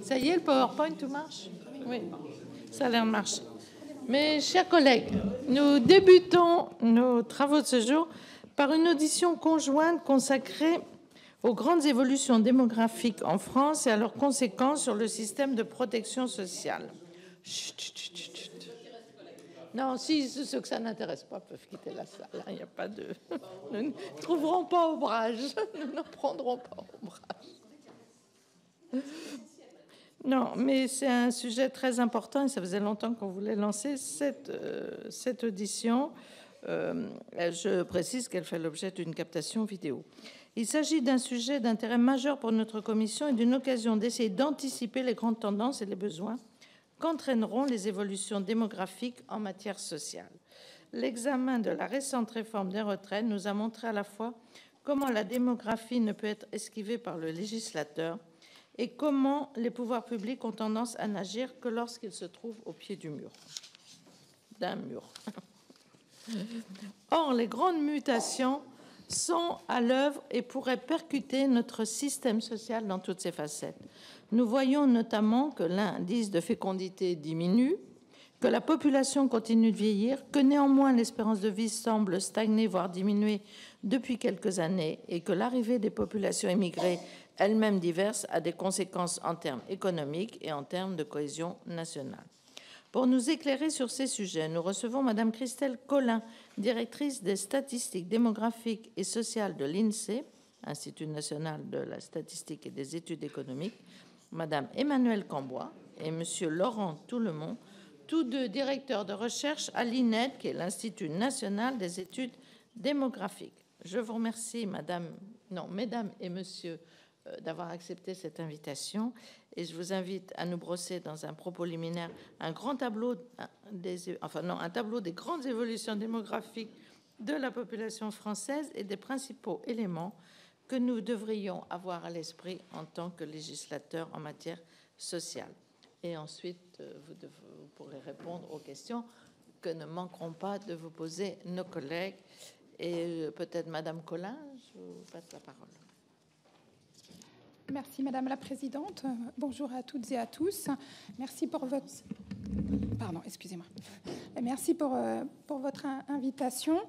Ça y est, le PowerPoint, tout marche? Oui, ça a l'air de marcher. Mes chers collègues, nous débutons nos travaux de ce jour par une audition conjointe consacrée aux grandes évolutions démographiques en France et à leurs conséquences sur le système de protection sociale. Chut, chut, chut, chut. Non, si ceux que ça n'intéresse pas peuvent quitter la salle. Il n'y a pas de... Nous ne trouverons pas ombrage. Nous ne prendrons pas ombrage. Non, mais c'est un sujet très important et ça faisait longtemps qu'on voulait lancer cette audition. Je précise qu'elle fait l'objet d'une captation vidéo. Il s'agit d'un sujet d'intérêt majeur pour notre commission et d'une occasion d'essayer d'anticiper les grandes tendances et les besoins qu'entraîneront les évolutions démographiques en matière sociale. L'examen de la récente réforme des retraites nous a montré à la fois comment la démographie ne peut être esquivée par le législateur et comment les pouvoirs publics ont tendance à n'agir que lorsqu'ils se trouvent au pied du mur. D'un mur. Or, les grandes mutations sont à l'œuvre et pourraient percuter notre système social dans toutes ses facettes. Nous voyons notamment que l'indice de fécondité diminue, que la population continue de vieillir, que néanmoins l'espérance de vie semble stagner, voire diminuer depuis quelques années, et que l'arrivée des populations émigrées, elles-mêmes diverses, a des conséquences en termes économiques et en termes de cohésion nationale. Pour nous éclairer sur ces sujets, nous recevons Madame Christelle Colin, directrice des statistiques démographiques et sociales de l'INSEE, Institut national de la statistique et des études économiques, Madame Emmanuelle Cambois et Monsieur Laurent Toulemont, tous deux directeurs de recherche à l'INED, qui est l'Institut national des études démographiques. Je vous remercie, mesdames et messieurs, d'avoir accepté cette invitation et je vous invite à nous brosser dans un propos liminaire un tableau des grandes évolutions démographiques de la population française et des principaux éléments que nous devrions avoir à l'esprit en tant que législateurs en matière sociale. Et ensuite, vous pourrez répondre aux questions que ne manqueront pas de vous poser nos collègues. Et peut-être Madame Colin, je vous passe la parole. Merci Madame la Présidente. Bonjour à toutes et à tous. Merci pour votre... Pardon, excusez-moi. Merci pour votre invitation.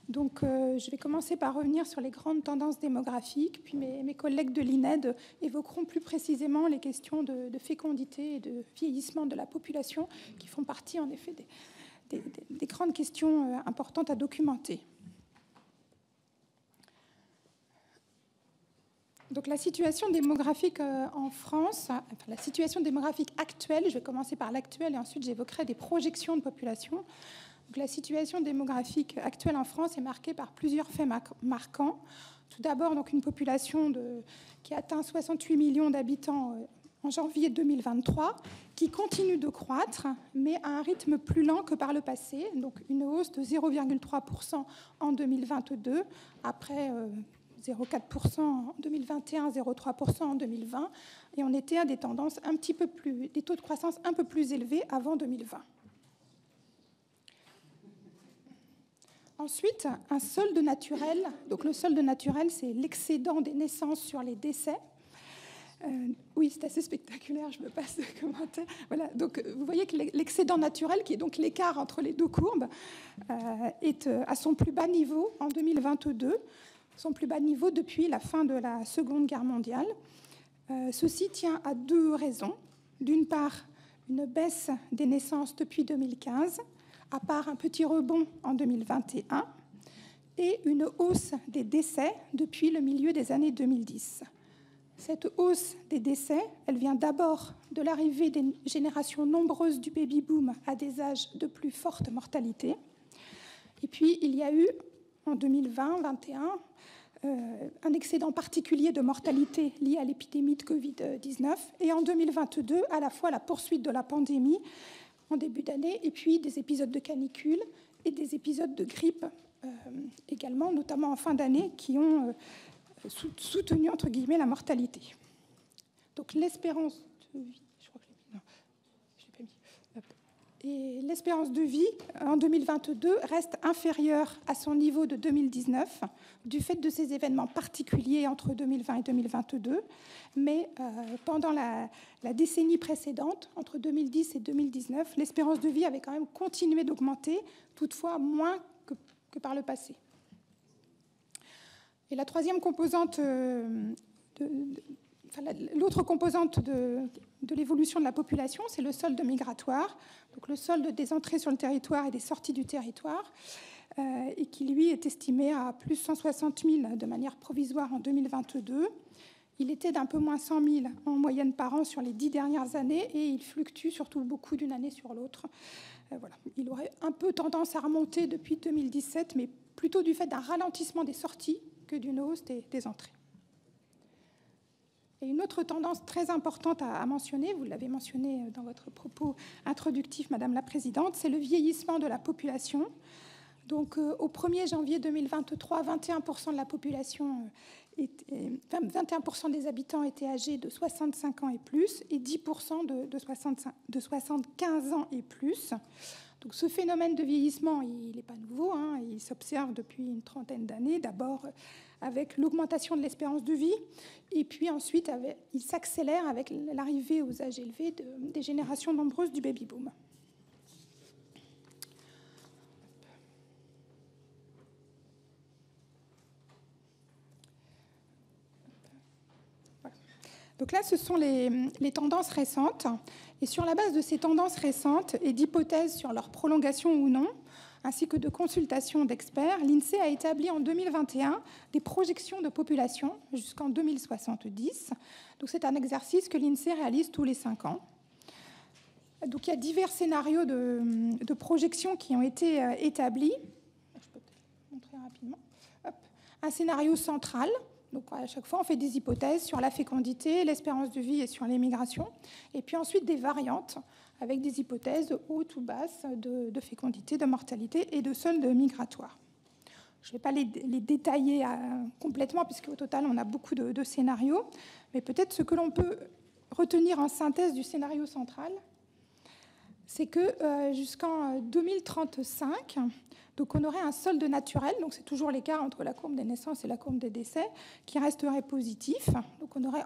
Donc, je vais commencer par revenir sur les grandes tendances démographiques, puis mes collègues de l'INED évoqueront plus précisément les questions de fécondité et de vieillissement de la population qui font partie en effet des grandes questions importantes à documenter. Donc la situation démographique en France, la situation démographique actuelle, je vais commencer par l'actuelle et ensuite j'évoquerai des projections de population. Donc la situation démographique actuelle en France est marquée par plusieurs faits marquants. Tout d'abord, donc une population qui atteint 68 millions d'habitants en janvier 2023, qui continue de croître, mais à un rythme plus lent que par le passé. Donc une hausse de 0,3% en 2022, après 0,4% en 2021, 0,3% en 2020, et on était à des tendances des taux de croissance un peu plus élevés avant 2020. Ensuite, un solde naturel. Donc le solde naturel, c'est l'excédent des naissances sur les décès. Oui, c'est assez spectaculaire, je me passe de commentaires. Voilà, donc vous voyez que l'excédent naturel, qui est donc l'écart entre les deux courbes, est à son plus bas niveau en 2022. Son plus bas niveau depuis la fin de la Seconde Guerre mondiale. Ceci tient à deux raisons. D'une part, une baisse des naissances depuis 2015, à part un petit rebond en 2021, et une hausse des décès depuis le milieu des années 2010. Cette hausse des décès, elle vient d'abord de l'arrivée des générations nombreuses du baby-boom à des âges de plus forte mortalité. Et puis, il y a eu, en 2020-2021, un excédent particulier de mortalité lié à l'épidémie de Covid-19 et en 2022, à la fois la poursuite de la pandémie en début d'année et puis des épisodes de canicule et des épisodes de grippe également, notamment en fin d'année, qui ont soutenu, entre guillemets, la mortalité. Donc l'espérance de vie, je crois que je l'ai mis, non, je l'ai pas mis. l'espérance de vie en 2022 reste inférieure à son niveau de 2019 du fait de ces événements particuliers entre 2020 et 2022. Mais pendant la décennie précédente, entre 2010 et 2019, l'espérance de vie avait quand même continué d'augmenter, toutefois moins que par le passé. Et la troisième composante, l'autre composante de l'évolution de la population, c'est le solde migratoire, donc le solde des entrées sur le territoire et des sorties du territoire, et qui, lui, est estimé à plus 160 000 de manière provisoire en 2022. Il était d'un peu moins 100 000 en moyenne par an sur les 10 dernières années, et il fluctue surtout beaucoup d'une année sur l'autre. Voilà. Il aurait un peu tendance à remonter depuis 2017, mais plutôt du fait d'un ralentissement des sorties que d'une hausse des entrées. Et une autre tendance très importante à mentionner, vous l'avez mentionné dans votre propos introductif, Madame la Présidente, c'est le vieillissement de la population. Donc, au 1er janvier 2023, 21% de la population, 21% des habitants étaient âgés de 65 ans et plus, et 10% de 75 ans et plus. Donc, ce phénomène de vieillissement, il n'est pas nouveau, hein, il s'observe depuis une trentaine d'années, d'abord avec l'augmentation de l'espérance de vie, et puis ensuite il s'accélère avec l'arrivée aux âges élevés des générations nombreuses du baby-boom. Donc là, ce sont les tendances récentes. Et sur la base de ces tendances récentes et d'hypothèses sur leur prolongation ou non, ainsi que de consultations d'experts, l'INSEE a établi en 2021 des projections de population jusqu'en 2070. Donc c'est un exercice que l'INSEE réalise tous les 5 ans. Donc il y a divers scénarios de projection qui ont été établis. Je peux te montrer rapidement. Hop. Un scénario central. Donc à chaque fois, on fait des hypothèses sur la fécondité, l'espérance de vie et sur l'émigration. Et puis ensuite, des variantes avec des hypothèses hautes ou basses de fécondité, de mortalité et de solde migratoire. Je ne vais pas les détailler complètement, puisqu'au total, on a beaucoup de scénarios. Mais peut-être ce que l'on peut retenir en synthèse du scénario central, c'est que jusqu'en 2035, donc on aurait un solde naturel, donc c'est toujours l'écart entre la courbe des naissances et la courbe des décès, qui resterait positif. Donc on aurait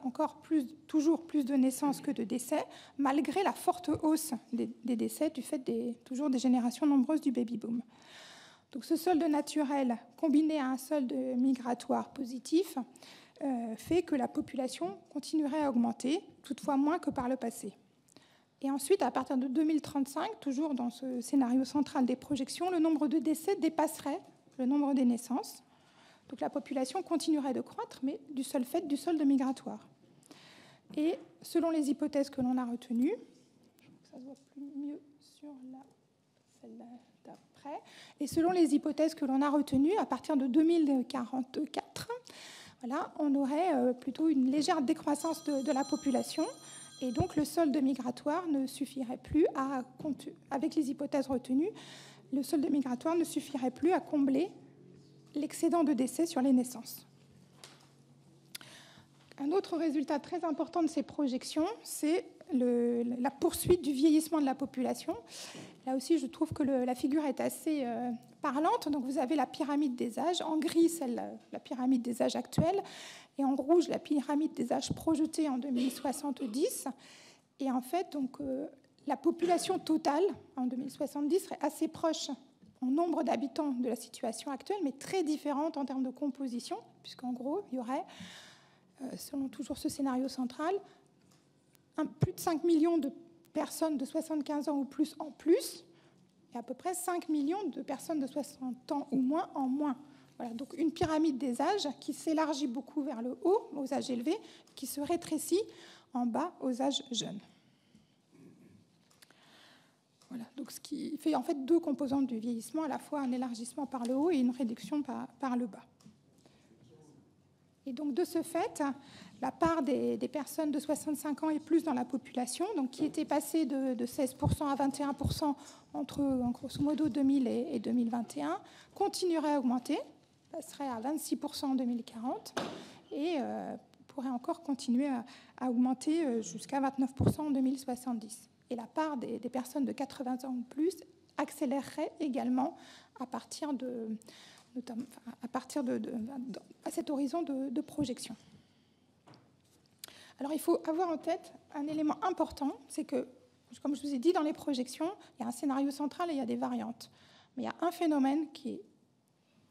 toujours plus de naissances que de décès, malgré la forte hausse des décès du fait toujours des générations nombreuses du baby-boom. Donc ce solde naturel, combiné à un solde migratoire positif, fait que la population continuerait à augmenter, toutefois moins que par le passé. Et ensuite, à partir de 2035, toujours dans ce scénario central des projections, le nombre de décès dépasserait le nombre des naissances. Donc la population continuerait de croître, mais du seul fait du solde migratoire. Et selon les hypothèses que l'on a retenues, je crois que ça se voit mieux sur celle d'après, et selon les hypothèses que l'on a retenues, à partir de 2044, voilà, on aurait plutôt une légère décroissance de la population. Et donc, le solde migratoire ne suffirait plus avec les hypothèses retenues, le solde migratoire ne suffirait plus à combler l'excédent de décès sur les naissances. Un autre résultat très important de ces projections, c'est la poursuite du vieillissement de la population. Là aussi, je trouve que la figure est assez parlante. Donc, vous avez la pyramide des âges. En gris, la pyramide des âges actuelle. Et en rouge, la pyramide des âges projetés en 2070. Et en fait, donc, la population totale en 2070 serait assez proche en nombre d'habitants de la situation actuelle, mais très différente en termes de composition, puisqu'en gros, il y aurait, selon toujours ce scénario central, plus de 5 millions de personnes de 75 ans ou plus en plus, et à peu près 5 millions de personnes de 60 ans ou moins en moins. Voilà, donc une pyramide des âges qui s'élargit beaucoup vers le haut, aux âges élevés, qui se rétrécit en bas, aux âges jeunes. Voilà, donc ce qui fait en fait deux composantes du vieillissement, à la fois un élargissement par le haut et une réduction par le bas. Et donc de ce fait, la part des personnes de 65 ans et plus dans la population, donc qui était passée de 16% à 21% entre, en grosso modo, 2000 et 2021, continuerait à augmenter, passerait à 26% en 2040 et pourrait encore continuer à augmenter jusqu'à 29% en 2070. et la part des personnes de 80 ans ou plus accélérerait également à partir à cet horizon de projection. Alors il faut avoir en tête un élément important, c'est que, comme je vous ai dit, dans les projections, il y a un scénario central et il y a des variantes. Mais il y a un phénomène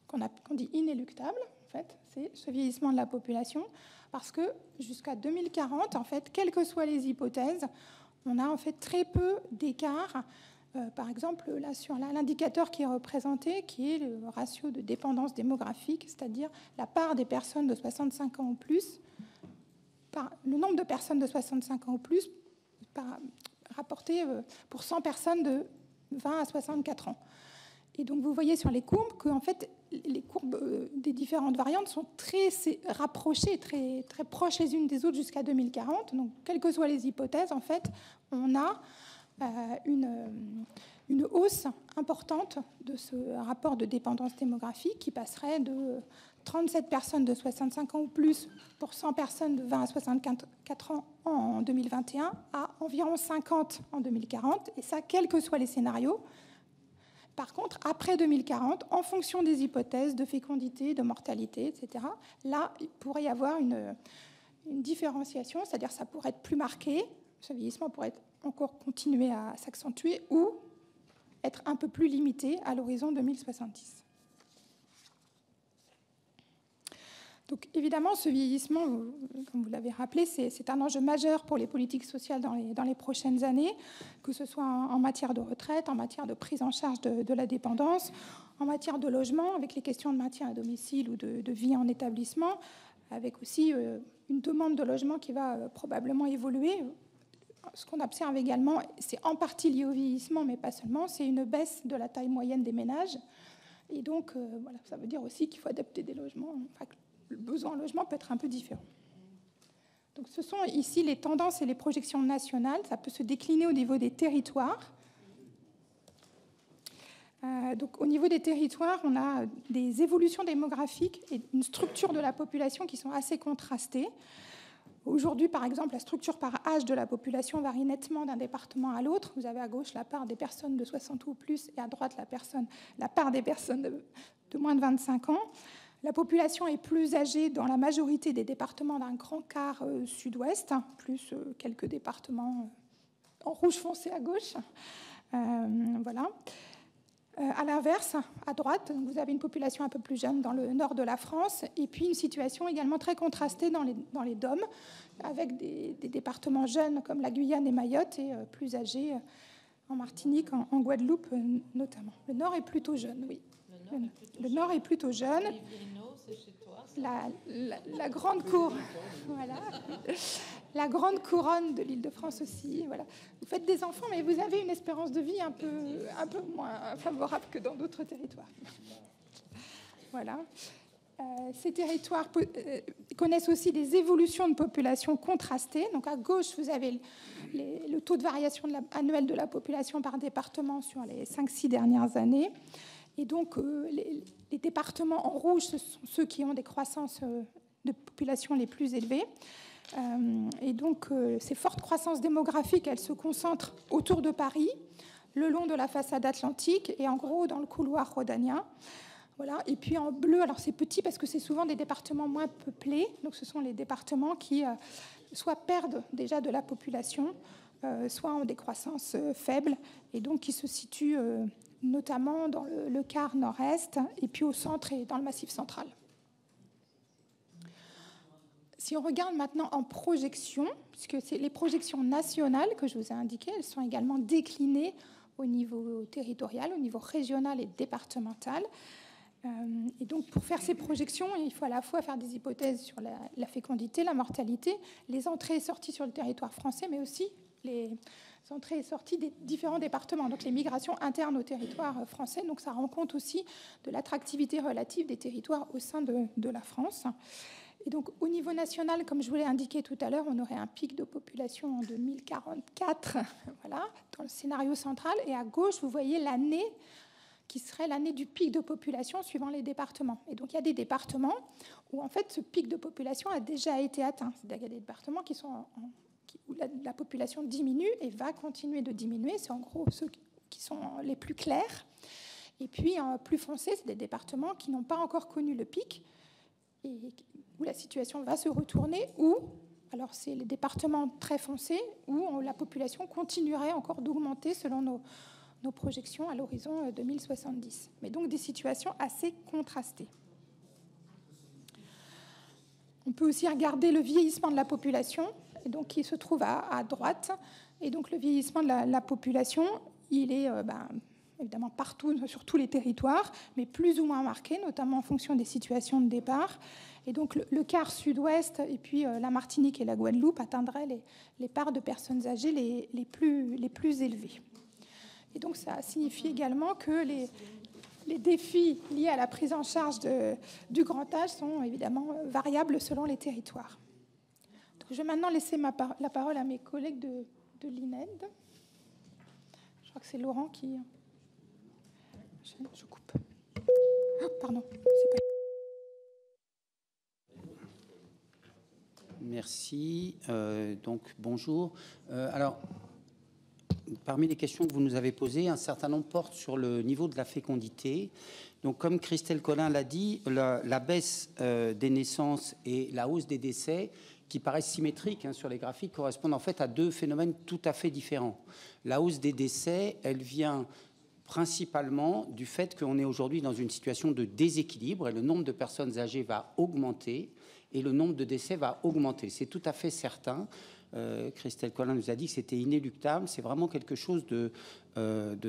qu'on dit inéluctable, en fait, c'est ce vieillissement de la population, parce que jusqu'à 2040, en fait, quelles que soient les hypothèses, on a en fait très peu d'écart. Par exemple, là, sur l'indicateur qui est représenté, qui est le ratio de dépendance démographique, c'est-à-dire la part des personnes de 65 ans ou plus, le nombre de personnes de 65 ans ou plus rapporté pour 100 personnes de 20 à 64 ans. Et donc, vous voyez sur les courbes qu'en fait, les courbes des différentes variantes sont très rapprochées, très, très proches les unes des autres jusqu'à 2040. Donc, quelles que soient les hypothèses, en fait, on a une hausse importante de ce rapport de dépendance démographique qui passerait de 37 personnes de 65 ans ou plus pour 100 personnes de 20 à 64 ans en 2021 à environ 50 en 2040, et ça, quels que soient les scénarios. Par contre, après 2040, en fonction des hypothèses de fécondité, de mortalité, etc., là, il pourrait y avoir une différenciation, c'est-à-dire ça pourrait être plus marqué, ce vieillissement pourrait encore continuer à s'accentuer ou être un peu plus limité à l'horizon 2070. Donc évidemment, ce vieillissement, comme vous l'avez rappelé, c'est un enjeu majeur pour les politiques sociales dans les prochaines années, que ce soit en matière de retraite, en matière de prise en charge de la dépendance, en matière de logement, avec les questions de maintien à domicile ou de vie en établissement, avec aussi une demande de logement qui va probablement évoluer. Ce qu'on observe également, c'est en partie lié au vieillissement, mais pas seulement, c'est une baisse de la taille moyenne des ménages. Et donc, voilà, ça veut dire aussi qu'il faut adapter des logements. Enfin, le besoin en logement peut être un peu différent. Donc, ce sont ici les tendances et les projections nationales. Ça peut se décliner au niveau des territoires. Donc, au niveau des territoires, on a des évolutions démographiques et une structure de la population qui sont assez contrastées. Aujourd'hui, par exemple, la structure par âge de la population varie nettement d'un département à l'autre. Vous avez à gauche la part des personnes de 60 ou plus et à droite la part des personnes de moins de 25 ans. La population est plus âgée dans la majorité des départements d'un grand quart sud-ouest, plus quelques départements en rouge foncé à gauche. Voilà. À l'inverse, à droite, vous avez une population un peu plus jeune dans le nord de la France, et puis une situation également très contrastée dans les DOM, avec des départements jeunes comme la Guyane et Mayotte, et plus âgés en Martinique, en Guadeloupe notamment. Le nord est plutôt jeune, oui. Le nord est plutôt jeune. La grande cour, voilà. La grande couronne de l'Île-de-France aussi. Voilà. Vous faites des enfants, mais vous avez une espérance de vie un peu moins favorable que dans d'autres territoires. Voilà. Ces territoires connaissent aussi des évolutions de population contrastées. Donc à gauche, vous avez le taux de variation annuelle de la population par département sur les 5-6 dernières années. Et donc, les départements en rouge, ce sont ceux qui ont des croissances de population les plus élevées. Et donc, ces fortes croissances démographiques, elles se concentrent autour de Paris, le long de la façade atlantique et en gros dans le couloir rhodanien. Voilà. Et puis en bleu, alors c'est petit parce que c'est souvent des départements moins peuplés. Donc, ce sont les départements qui soit perdent déjà de la population, soit ont des croissances faibles et donc qui se situent notamment dans le quart nord-est et puis au centre et dans le massif central. Si on regarde maintenant en projection, puisque c'est les projections nationales que je vous ai indiquées, elles sont également déclinées au niveau territorial, au niveau régional et départemental. Et donc, pour faire ces projections, il faut à la fois faire des hypothèses sur la fécondité, la mortalité, les entrées et sorties sur le territoire français, mais aussi les entrées et sorties des différents départements, donc les migrations internes au territoire français. Donc, ça rend compte aussi de l'attractivité relative des territoires au sein de la France. Et donc, au niveau national, comme je vous l'ai indiqué tout à l'heure, on aurait un pic de population en 2044, voilà, dans le scénario central. Et à gauche, vous voyez l'année qui serait l'année du pic de population suivant les départements. Et donc, il y a des départements où, en fait, ce pic de population a déjà été atteint. C'est-à-dire qu'il y a des départements qui où la population diminue et va continuer de diminuer. C'est en gros ceux qui sont les plus clairs. Et puis, plus foncés, c'est des départements qui n'ont pas encore connu le pic et où la situation va se retourner, ou alors c'est les départements très foncés où la population continuerait encore d'augmenter selon nos projections à l'horizon 2070. Mais donc des situations assez contrastées. On peut aussi regarder le vieillissement de la population, et donc, qui se trouve à droite. Et donc le vieillissement de la population, il est évidemment partout, sur tous les territoires, mais plus ou moins marqué, notamment en fonction des situations de départ. Et donc le quart sud-ouest et puis la Martinique et la Guadeloupe atteindraient les parts de personnes âgées les plus élevées. Et donc ça signifie également que les défis liés à la prise en charge du grand âge sont évidemment variables selon les territoires. Donc, je vais maintenant laisser la parole à mes collègues de l'INED. Je crois que c'est Laurent qui... Je coupe. Oh, pardon. Merci. Donc, bonjour. Alors, parmi les questions que vous nous avez posées, un certain nombre portent sur le niveau de la fécondité. Donc, comme Christelle Colin l'a dit, la baisse des naissances et la hausse des décès, qui paraissent symétriques sur les graphiques, correspondent en fait à deux phénomènes tout à fait différents. La hausse des décès, elle vient principalement du fait qu'on est aujourd'hui dans une situation de déséquilibre et le nombre de personnes âgées va augmenter et le nombre de décès va augmenter. C'est tout à fait certain. Christelle Colin nous a dit que c'était inéluctable. C'est vraiment quelque chose de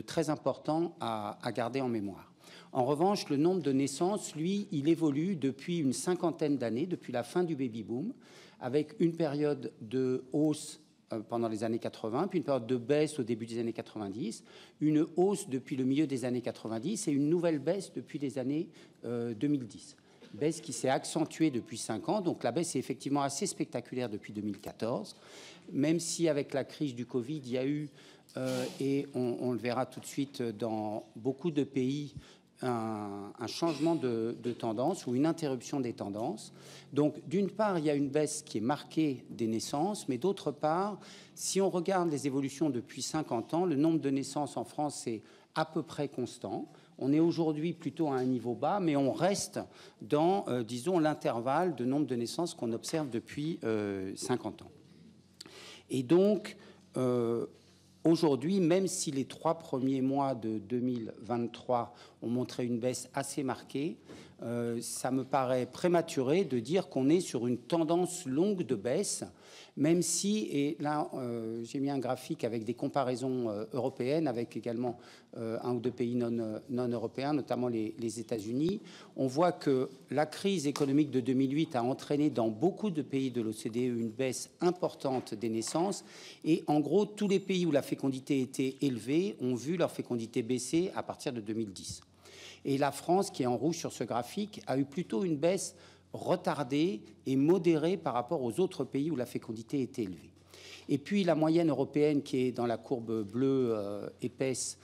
très important à garder en mémoire. En revanche, le nombre de naissances, lui, il évolue depuis une cinquantaine d'années, depuis la fin du baby-boom, avec une période de hausse pendant les années 80, puis une période de baisse au début des années 90, une hausse depuis le milieu des années 90 et une nouvelle baisse depuis les années 2010. Baisse qui s'est accentuée depuis 5 ans, donc la baisse est effectivement assez spectaculaire depuis 2014, même si avec la crise du Covid, il y a eu, et on le verra tout de suite dans beaucoup de pays, un changement de tendance ou une interruption des tendances. Donc, d'une part, il y a une baisse qui est marquée des naissances, mais d'autre part, si on regarde les évolutions depuis 50 ans, le nombre de naissances en France est à peu près constant. On est aujourd'hui plutôt à un niveau bas, mais on reste dans, disons, l'intervalle de nombre de naissances qu'on observe depuis 50 ans. Et donc, aujourd'hui, même si les 3 premiers mois de 2023 ont montré une baisse assez marquée, ça me paraît prématuré de dire qu'on est sur une tendance longue de baisse, même si, et là j'ai mis un graphique avec des comparaisons européennes, avec également un ou deux pays non européens, notamment les États-Unis, on voit que la crise économique de 2008 a entraîné dans beaucoup de pays de l'OCDE une baisse importante des naissances, et en gros tous les pays où la fécondité était élevée ont vu leur fécondité baisser à partir de 2010. Et la France, qui est en rouge sur ce graphique, a eu plutôt une baisse retardée et modérée par rapport aux autres pays où la fécondité était élevée. Et puis la moyenne européenne, qui est dans la courbe bleue épaisse,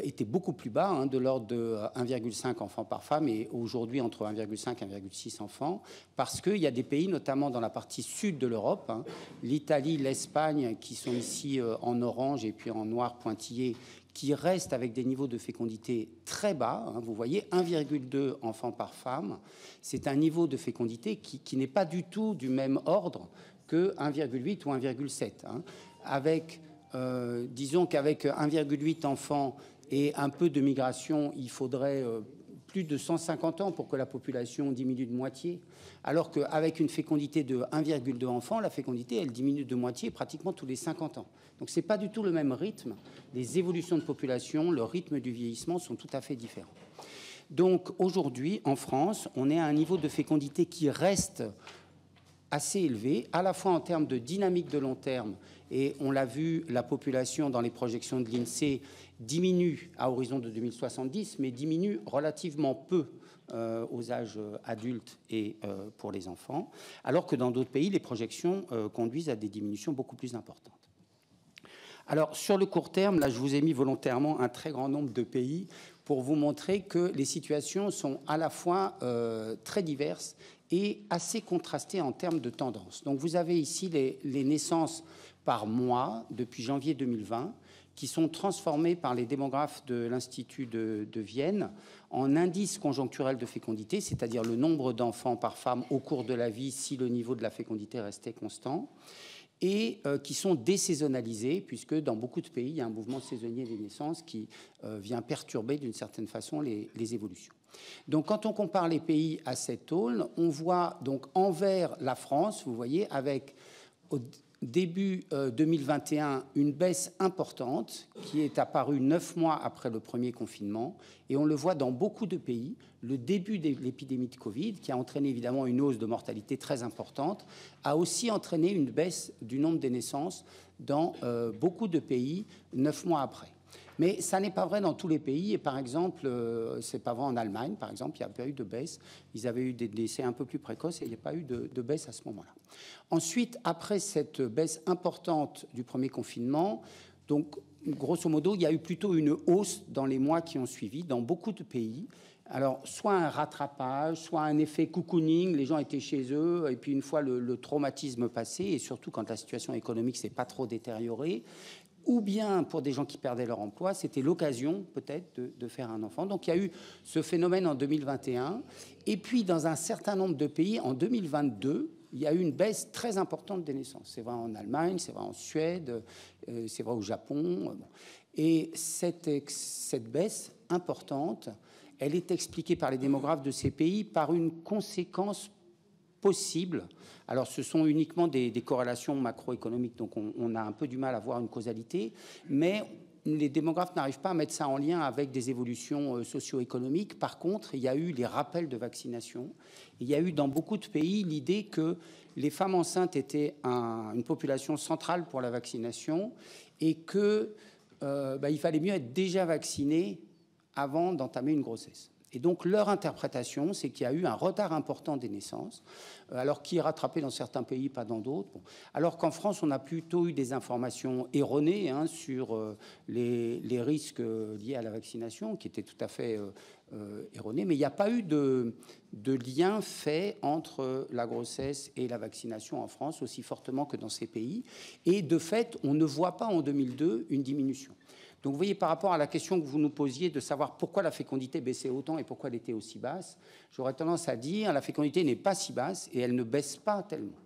était beaucoup plus bas, de l'ordre de 1,5 enfants par femme, et aujourd'hui entre 1,5 et 1,6 enfants, parce qu'il y a des pays, notamment dans la partie sud de l'Europe, l'Italie, l'Espagne, qui sont ici en orange et puis en noir pointillé, qui restent avec des niveaux de fécondité très bas. Vous voyez, 1,2 enfants par femme. C'est un niveau de fécondité qui n'est pas du tout du même ordre que 1,8 ou 1,7. Avec, disons qu'avec 1,8 enfants et un peu de migration, il faudrait plus de 150 ans pour que la population diminue de moitié, alors qu'avec une fécondité de 1,2 enfants, la fécondité, elle diminue de moitié pratiquement tous les 50 ans. Donc, ce n'est pas du tout le même rythme. Les évolutions de population, le rythme du vieillissement sont tout à fait différents. Donc, aujourd'hui, en France, on est à un niveau de fécondité qui reste assez élevé, à la fois en termes de dynamique de long terme, et on l'a vu, la population dans les projections de l'INSEE diminue à horizon de 2070, mais diminue relativement peu aux âges adultes et pour les enfants, alors que dans d'autres pays, les projections conduisent à des diminutions beaucoup plus importantes. Alors, sur le court terme, là, je vous ai mis volontairement un très grand nombre de pays pour vous montrer que les situations sont à la fois très diverses est assez contrastée en termes de tendance. Donc vous avez ici les naissances par mois depuis janvier 2020 qui sont transformées par les démographes de l'Institut de Vienne en indice conjoncturel de fécondité, c'est-à-dire le nombre d'enfants par femme au cours de la vie si le niveau de la fécondité restait constant, et qui sont désaisonnalisés, puisque dans beaucoup de pays, il y a un mouvement saisonnier des naissances qui vient perturber d'une certaine façon les évolutions. Donc quand on compare les pays à cette aune, on voit donc envers la France, vous voyez, avec au début 2021 une baisse importante qui est apparue 9 mois après le premier confinement, et on le voit dans beaucoup de pays. Le début de l'épidémie de Covid, qui a entraîné évidemment une hausse de mortalité très importante, a aussi entraîné une baisse du nombre des naissances dans beaucoup de pays 9 mois après. Mais ça n'est pas vrai dans tous les pays. Et par exemple, c'est pas vrai en Allemagne, par exemple, il n'y a pas eu de baisse. Ils avaient eu des décès un peu plus précoces et il n'y a pas eu de baisse à ce moment-là. Ensuite, après cette baisse importante du premier confinement, donc grosso modo, il y a eu plutôt une hausse dans les mois qui ont suivi dans beaucoup de pays. Alors, soit un rattrapage, soit un effet cocooning, les gens étaient chez eux, et puis une fois le traumatisme passé, et surtout quand la situation économique s'est pas trop détériorée, ou bien pour des gens qui perdaient leur emploi, c'était l'occasion peut-être de faire un enfant. Donc il y a eu ce phénomène en 2021, et puis dans un certain nombre de pays, en 2022, il y a eu une baisse très importante des naissances. C'est vrai en Allemagne, c'est vrai en Suède, c'est vrai au Japon. Et cette baisse importante, elle est expliquée par les démographes de ces pays par une conséquence possible. Alors, ce sont uniquement des corrélations macroéconomiques, donc on a un peu du mal à voir une causalité, mais les démographes n'arrivent pas à mettre ça en lien avec des évolutions socio-économiques. Par contre, il y a eu les rappels de vaccination. Il y a eu dans beaucoup de pays l'idée que les femmes enceintes étaient une population centrale pour la vaccination et que il fallait mieux être déjà vacciné avant d'entamer une grossesse. Et donc, leur interprétation, c'est qu'il y a eu un retard important des naissances, alors qui est rattrapé dans certains pays, pas dans d'autres. Bon. Alors qu'en France, on a plutôt eu des informations erronées sur les risques liés à la vaccination, qui étaient tout à fait erronées. Mais il n'y a pas eu de lien fait entre la grossesse et la vaccination en France, aussi fortement que dans ces pays. Et de fait, on ne voit pas en 2002 une diminution. Donc vous voyez, par rapport à la question que vous nous posiez de savoir pourquoi la fécondité baissait autant et pourquoi elle était aussi basse, j'aurais tendance à dire la fécondité n'est pas si basse et elle ne baisse pas tellement.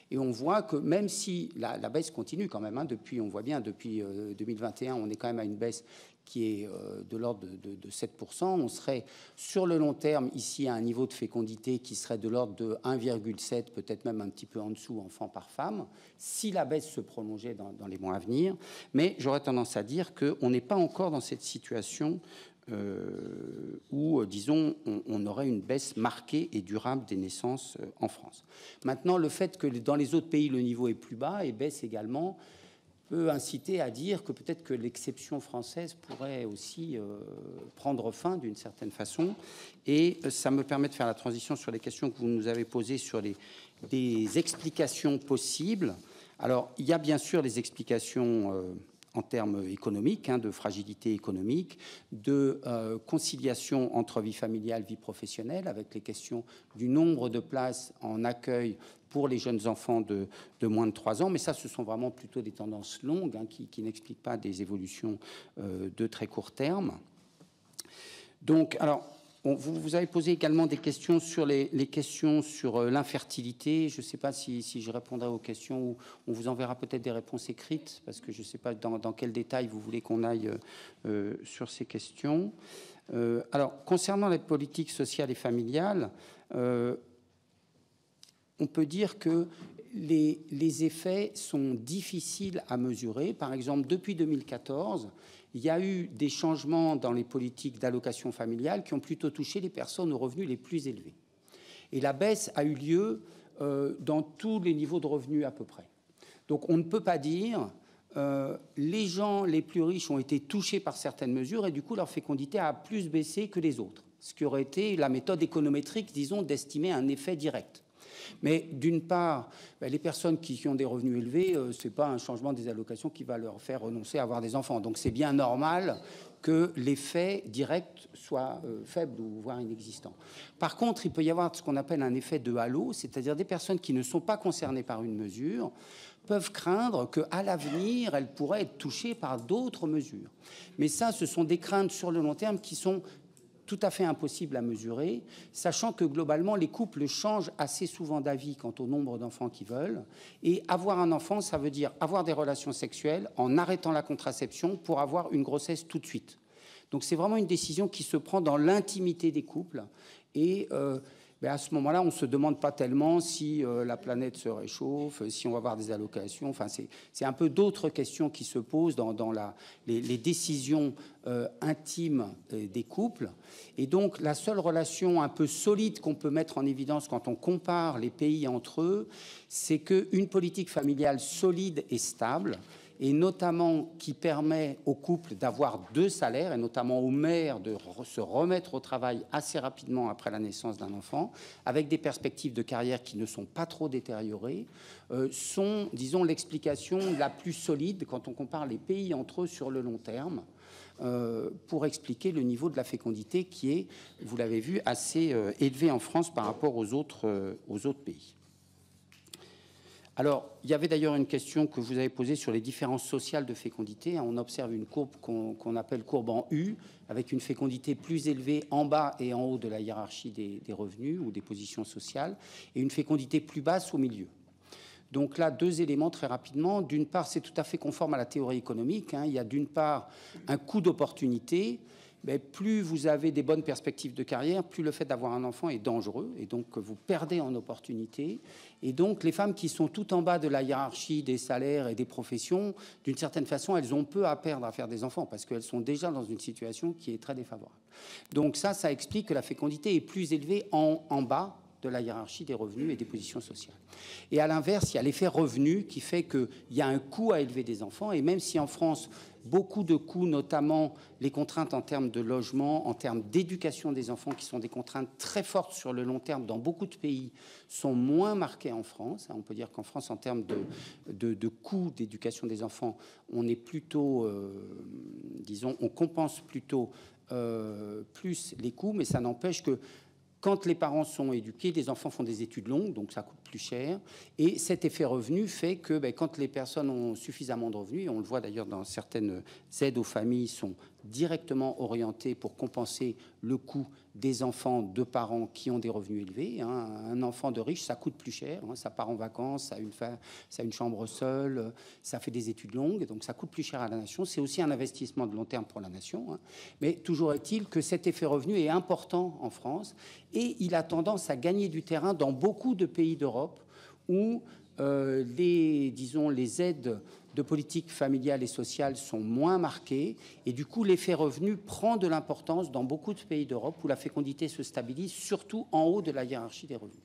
Et on voit que même si la baisse continue quand même, depuis, on voit bien, depuis 2021, on est quand même à une baisse qui est de l'ordre de 7%. On serait sur le long terme ici à un niveau de fécondité qui serait de l'ordre de 1,7, peut-être même un petit peu en dessous, enfants par femme, si la baisse se prolongeait dans les mois à venir. Mais j'aurais tendance à dire qu'on n'est pas encore dans cette situation où, disons, on aurait une baisse marquée et durable des naissances en France. Maintenant, le fait que dans les autres pays, le niveau est plus bas et baisse également, peut inciter à dire que peut-être que l'exception française pourrait aussi prendre fin d'une certaine façon. Et ça me permet de faire la transition sur les questions que vous nous avez posées sur des explications possibles. Alors, il y a bien sûr les explications en termes économiques, de fragilité économique, de conciliation entre vie familiale, vie professionnelle, avec les questions du nombre de places en accueil pour les jeunes enfants de moins de 3 ans. Mais ça, ce sont vraiment plutôt des tendances longues qui n'expliquent pas des évolutions de très court terme. Donc, alors, vous avez posé également des questions sur les questions sur l'infertilité. Je ne sais pas si je répondrai aux questions ou on vous enverra peut-être des réponses écrites, parce que je ne sais pas dans quel détail vous voulez qu'on aille sur ces questions. Alors, concernant les politiques sociales et familiales, on peut dire que les effets sont difficiles à mesurer. Par exemple, depuis 2014, il y a eu des changements dans les politiques d'allocation familiale qui ont plutôt touché les personnes aux revenus les plus élevés. Et la baisse a eu lieu dans tous les niveaux de revenus à peu près. Donc on ne peut pas dire les gens les plus riches ont été touchés par certaines mesures et du coup leur fécondité a plus baissé que les autres. Ce qui aurait été la méthode économétrique, disons, d'estimer un effet direct. Mais d'une part, les personnes qui ont des revenus élevés, ce n'est pas un changement des allocations qui va leur faire renoncer à avoir des enfants. Donc c'est bien normal que l'effet direct soit faible ou voire inexistant. Par contre, il peut y avoir ce qu'on appelle un effet de halo, c'est-à-dire des personnes qui ne sont pas concernées par une mesure peuvent craindre qu'à l'avenir, elles pourraient être touchées par d'autres mesures. Mais ça, ce sont des craintes sur le long terme qui sont tout à fait impossibles à mesurer, sachant que globalement, les couples changent assez souvent d'avis quant au nombre d'enfants qu'ils veulent. Et avoir un enfant, ça veut dire avoir des relations sexuelles en arrêtant la contraception pour avoir une grossesse tout de suite. Donc c'est vraiment une décision qui se prend dans l'intimité des couples. Et à ce moment-là, on ne se demande pas tellement si la planète se réchauffe, si on va avoir des allocations. Enfin, c'est un peu d'autres questions qui se posent dans les décisions intimes des couples. Et donc, la seule relation un peu solide qu'on peut mettre en évidence quand on compare les pays entre eux, c'est qu'une politique familiale solide et stable, et notamment qui permet aux couples d'avoir 2 salaires, et notamment aux mères de se remettre au travail assez rapidement après la naissance d'un enfant, avec des perspectives de carrière qui ne sont pas trop détériorées, sont, disons, l'explication la plus solide quand on compare les pays entre eux sur le long terme, pour expliquer le niveau de la fécondité qui est, vous l'avez vu, assez élevé en France par rapport aux autres pays. Alors, il y avait d'ailleurs une question que vous avez posée sur les différences sociales de fécondité. On observe une courbe qu'on appelle courbe en U, avec une fécondité plus élevée en bas et en haut de la hiérarchie des revenus ou des positions sociales, et une fécondité plus basse au milieu. Donc là, 2 éléments très rapidement. D'une part, c'est tout à fait conforme à la théorie économique. Il y a d'une part un coût d'opportunité. Mais plus vous avez des bonnes perspectives de carrière, plus le fait d'avoir un enfant est dangereux, et donc vous perdez en opportunité. Et donc les femmes qui sont tout en bas de la hiérarchie des salaires et des professions, d'une certaine façon, elles ont peu à perdre à faire des enfants, parce qu'elles sont déjà dans une situation qui est très défavorable. Donc ça explique que la fécondité est plus élevée en bas de la hiérarchie des revenus et des positions sociales. Et à l'inverse, il y a l'effet revenu qui fait qu'il y a un coût à élever des enfants, et même si en France, beaucoup de coûts, notamment les contraintes en termes de logement, en termes d'éducation des enfants, qui sont des contraintes très fortes sur le long terme dans beaucoup de pays, sont moins marquées en France. On peut dire qu'en France, en termes de coûts d'éducation des enfants, on est plutôt, disons, on compense plutôt plus les coûts, mais ça n'empêche que quand les parents sont éduqués, les enfants font des études longues, donc ça coûte plus cher. Et cet effet revenu fait que quand les personnes ont suffisamment de revenus, et on le voit d'ailleurs dans certaines aides aux familles, sont directement orientées pour compenser le coût des enfants de parents qui ont des revenus élevés. Un enfant de riche, ça coûte plus cher. Ça part en vacances, ça a une chambre seule, ça fait des études longues, donc ça coûte plus cher à la nation. C'est aussi un investissement de long terme pour la nation. Mais toujours est-il que cet effet revenu est important en France, et il a tendance à gagner du terrain dans beaucoup de pays d'Europe où les aides de politique familiale et sociale sont moins marquées, et du coup l'effet revenu prend de l'importance dans beaucoup de pays d'Europe où la fécondité se stabilise, surtout en haut de la hiérarchie des revenus.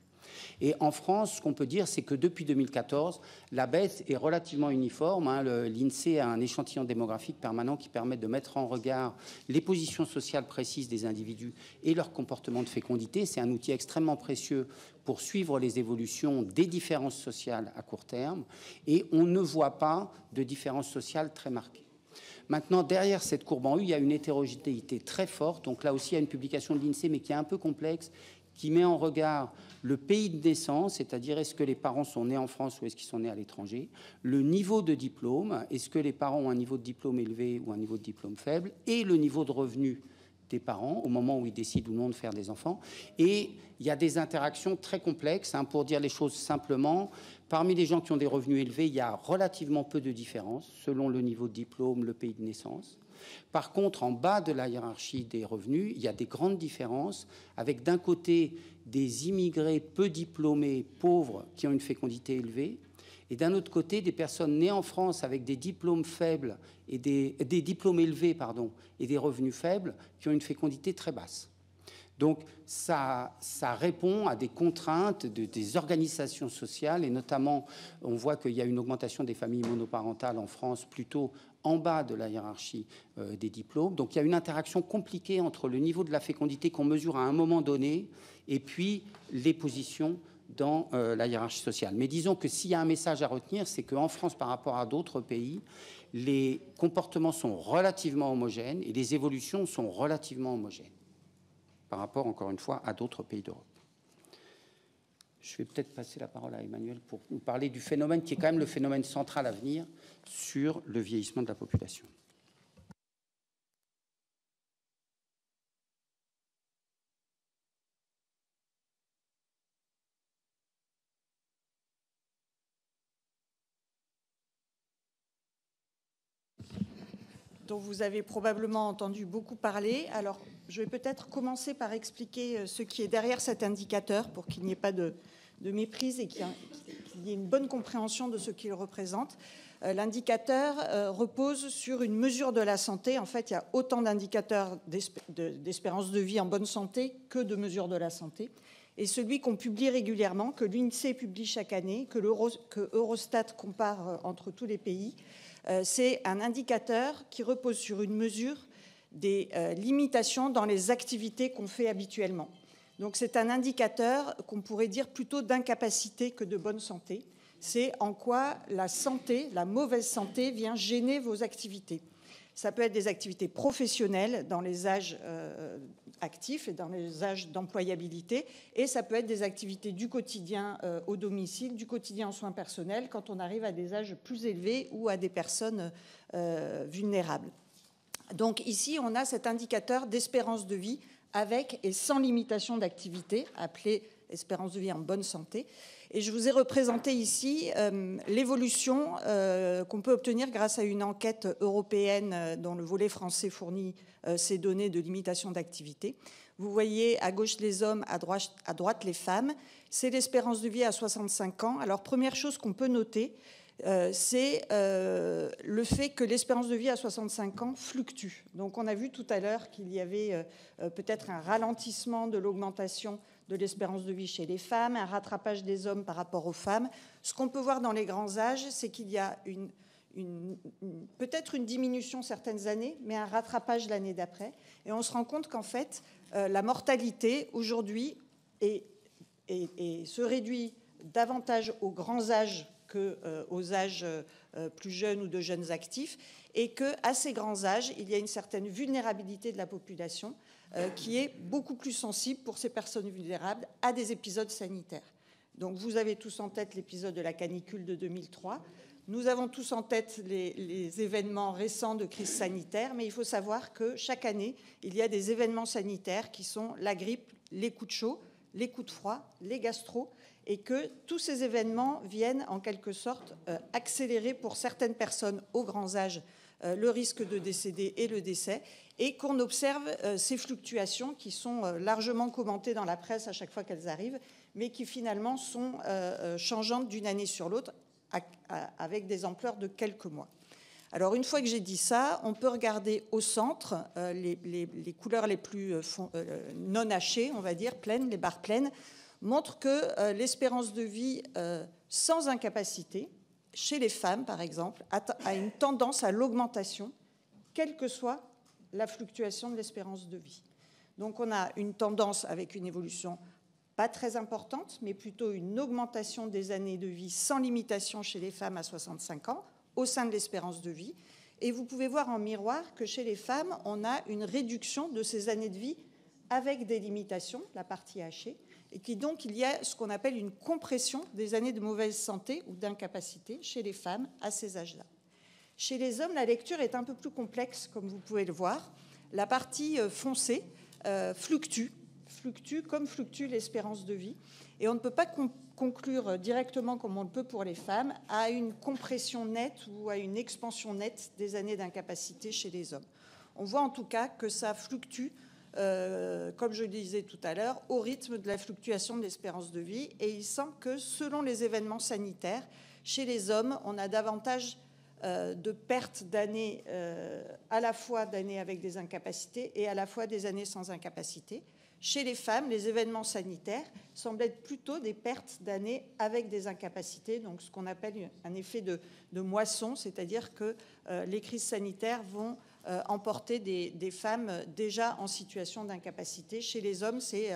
Et en France, ce qu'on peut dire, c'est que depuis 2014, la baisse est relativement uniforme. L'INSEE a un échantillon démographique permanent qui permet de mettre en regard les positions sociales précises des individus et leur comportement de fécondité. C'est un outil extrêmement précieux pour suivre les évolutions des différences sociales à court terme. Et on ne voit pas de différences sociales très marquées. Maintenant, derrière cette courbe en U, il y a une hétérogénéité très forte. Donc là aussi, il y a une publication de l'INSEE, mais qui est un peu complexe, qui met en regard le pays de naissance, c'est-à-dire est-ce que les parents sont nés en France ou est-ce qu'ils sont nés à l'étranger, le niveau de diplôme, est-ce que les parents ont un niveau de diplôme élevé ou un niveau de diplôme faible, et le niveau de revenu des parents au moment où ils décident ou non de faire des enfants. Et il y a des interactions très complexes. Pour dire les choses simplement, parmi les gens qui ont des revenus élevés, il y a relativement peu de différences selon le niveau de diplôme, le pays de naissance. Par contre, en bas de la hiérarchie des revenus, il y a des grandes différences, avec d'un côté des immigrés peu diplômés, pauvres, qui ont une fécondité élevée, et d'un autre côté des personnes nées en France avec des diplômes faibles et des diplômes élevés, et des revenus faibles, qui ont une fécondité très basse. Donc ça répond à des contraintes des organisations sociales, et notamment on voit qu'il y a une augmentation des familles monoparentales en France plutôt en bas de la hiérarchie des diplômes. Donc il y a une interaction compliquée entre le niveau de la fécondité qu'on mesure à un moment donné et puis les positions dans la hiérarchie sociale. Mais disons que s'il y a un message à retenir, c'est qu'en France, par rapport à d'autres pays, les comportements sont relativement homogènes et les évolutions sont relativement homogènes par rapport, encore une fois, à d'autres pays d'Europe. Je vais peut-être passer la parole à Emmanuel pour nous parler du phénomène qui est quand même le phénomène central à venir sur le vieillissement de la population. dont vous avez probablement entendu beaucoup parler. Alors, je vais peut-être commencer par expliquer ce qui est derrière cet indicateur pour qu'il n'y ait pas de méprise et qu'il y ait une bonne compréhension de ce qu'il représente. L'indicateur repose sur une mesure de la santé. En fait, il y a autant d'indicateurs d'espérance de vie en bonne santé que de mesures de la santé. Et celui qu'on publie régulièrement, que l'INSEE publie chaque année, que Eurostat compare entre tous les pays, c'est un indicateur qui repose sur une mesure des limitations dans les activités qu'on fait habituellement. Donc c'est un indicateur qu'on pourrait dire plutôt d'incapacité que de bonne santé. C'est en quoi la santé, la mauvaise santé, vient gêner vos activités. Ça peut être des activités professionnelles dans les âges actifs et dans les âges d'employabilité, et ça peut être des activités du quotidien au domicile, du quotidien en soins personnels, quand on arrive à des âges plus élevés ou à des personnes vulnérables. Donc ici, on a cet indicateur d'espérance de vie avec et sans limitation d'activité, appelé espérance de vie en bonne santé. Et je vous ai représenté ici l'évolution qu'on peut obtenir grâce à une enquête européenne dont le volet français fournit ces données de limitation d'activité. Vous voyez à gauche les hommes, à droite les femmes. C'est l'espérance de vie à 65 ans. Alors, première chose qu'on peut noter, c'est le fait que l'espérance de vie à 65 ans fluctue. Donc, on a vu tout à l'heure qu'il y avait peut-être un ralentissement de l'augmentation de l'espérance de vie chez les femmes, un rattrapage des hommes par rapport aux femmes. Ce qu'on peut voir dans les grands âges, c'est qu'il y a peut-être une diminution certaines années, mais un rattrapage l'année d'après. Et on se rend compte qu'en fait, la mortalité aujourd'hui se réduit davantage aux grands âges qu'aux âges plus jeunes ou de jeunes actifs, et qu'à ces grands âges, il y a une certaine vulnérabilité de la population qui est beaucoup plus sensible pour ces personnes vulnérables à des épisodes sanitaires. Donc vous avez tous en tête l'épisode de la canicule de 2003. Nous avons tous en tête les événements récents de crise sanitaire, mais il faut savoir que chaque année, il y a des événements sanitaires qui sont la grippe, les coups de chaud, les coups de froid, les gastro, et que tous ces événements viennent en quelque sorte accélérer pour certaines personnes aux grands âges le risque de décéder et le décès, et qu'on observe ces fluctuations qui sont largement commentées dans la presse à chaque fois qu'elles arrivent, mais qui finalement sont changeantes d'une année sur l'autre avec des ampleurs de quelques mois. Alors une fois que j'ai dit ça, on peut regarder au centre les couleurs les plus non hachées, on va dire, pleines, les barres pleines, montrent que l'espérance de vie sans incapacité, chez les femmes par exemple, a une tendance à l'augmentation, quelle que soit la fluctuation de l'espérance de vie. Donc on a une tendance avec une évolution pas très importante, mais plutôt une augmentation des années de vie sans limitation chez les femmes à 65 ans, au sein de l'espérance de vie. Et vous pouvez voir en miroir que chez les femmes, on a une réduction de ces années de vie avec des limitations, la partie hachée, et qui donc il y a ce qu'on appelle une compression des années de mauvaise santé ou d'incapacité chez les femmes à ces âges-là. Chez les hommes, la lecture est un peu plus complexe, comme vous pouvez le voir. La partie foncée fluctue comme fluctue l'espérance de vie. Et on ne peut pas conclure directement, comme on le peut pour les femmes, à une compression nette ou à une expansion nette des années d'incapacité chez les hommes. On voit en tout cas que ça fluctue, comme je le disais tout à l'heure, au rythme de la fluctuation de l'espérance de vie. Et il semble que selon les événements sanitaires, chez les hommes, on a davantage de pertes d'années, à la fois d'années avec des incapacités et à la fois des années sans incapacité. Chez les femmes, les événements sanitaires semblent être plutôt des pertes d'années avec des incapacités, donc ce qu'on appelle un effet de moisson, c'est-à-dire que les crises sanitaires vont emporter des femmes déjà en situation d'incapacité. Chez les hommes, c'est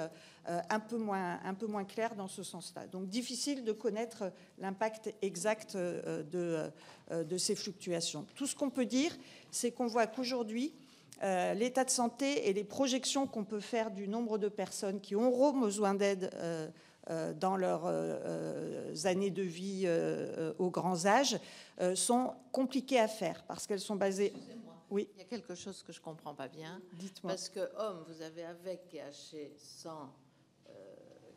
un peu moins clair dans ce sens-là. Donc difficile de connaître l'impact exact de ces fluctuations. Tout ce qu'on peut dire, c'est qu'on voit qu'aujourd'hui, l'état de santé et les projections qu'on peut faire du nombre de personnes qui auront besoin d'aide dans leurs années de vie aux grands âges sont compliquées à faire parce qu'elles sont basées... Oui. Il y a quelque chose que je ne comprends pas bien. Dites-moi. Parce que homme, vous avez avec qui est haché, sans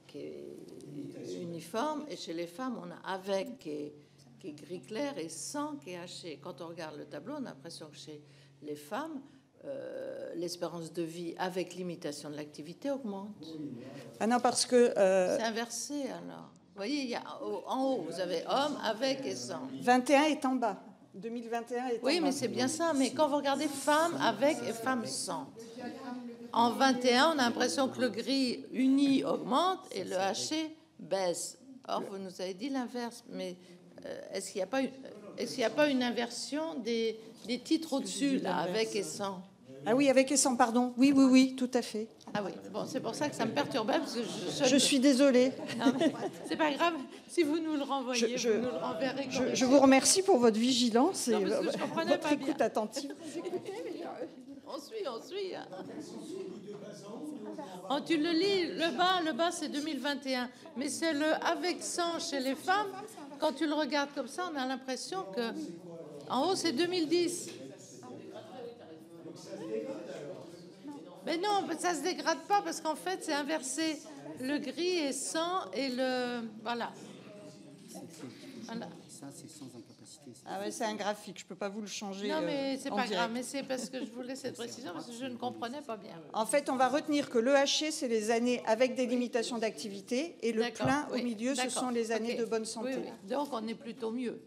qui est uniforme, et chez les femmes, on a avec qui est gris clair et sans qui est haché. Quand on regarde le tableau, on a l'impression que chez les femmes, l'espérance de vie avec limitation de l'activité augmente. Ah non, parce que... C'est inversé alors. Vous voyez, il y a, en haut, vous avez homme avec et sans. 21 est en bas. 2021 est en bas. Oui, mais c'est bien ça. Mais quand vous regardez femmes avec et femmes sans, en 21, on a l'impression que le gris uni augmente et le haché baisse. Or, vous nous avez dit l'inverse. Mais est-ce qu'il n'y a pas une inversion des titres au-dessus, là, avec et sans? Ah oui, avec et sans, pardon. Oui, tout à fait. Ah oui, bon, c'est pour ça que ça me perturbait, parce que je suis désolée. C'est pas grave, si vous nous le renvoyez, vous nous le renverrez. Je vous remercie pour votre vigilance non, et votre écoute attentive. On suit. Hein. Oh, tu le lis, le bas c'est 2021, mais c'est le avec sans chez les femmes. Quand tu le regardes comme ça, on a l'impression que en haut c'est 2010. Mais non, ça se dégrade pas parce qu'en fait c'est inversé. Le gris est sans et le voilà. Ça c'est sans incapacité. Ah ouais, c'est un graphique, je peux pas vous le changer. Non mais c'est pas direct. grave, mais c'est parce que je voulais cette précision parce que je ne comprenais pas bien. En fait, on va retenir que l'EHC c'est les années avec des limitations d'activité et le plein au milieu, ce sont les années de bonne santé. Oui. Donc on est plutôt mieux.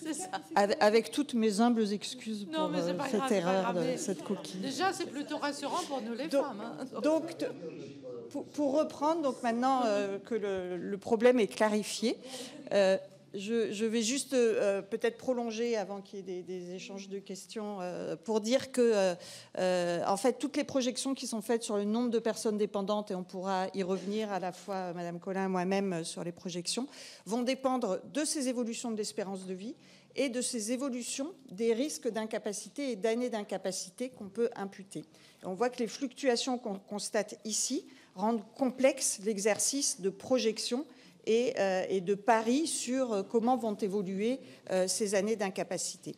C'est ça. Avec toutes mes humbles excuses pour cette erreur, cette coquille. Déjà, c'est plutôt rassurant pour nous les femmes. Hein. Donc, pour reprendre, donc maintenant que le problème est clarifié, je vais juste peut-être prolonger avant qu'il y ait des échanges de questions pour dire que, en fait, toutes les projections qui sont faites sur le nombre de personnes dépendantes, et on pourra y revenir à la fois, Madame Collin et moi-même, sur les projections, vont dépendre de ces évolutions de l'espérance de vie et de ces évolutions des risques d'incapacité et d'années d'incapacité qu'on peut imputer. Et on voit que les fluctuations qu'on constate ici rendent complexe l'exercice de projection et de pari sur comment vont évoluer ces années d'incapacité.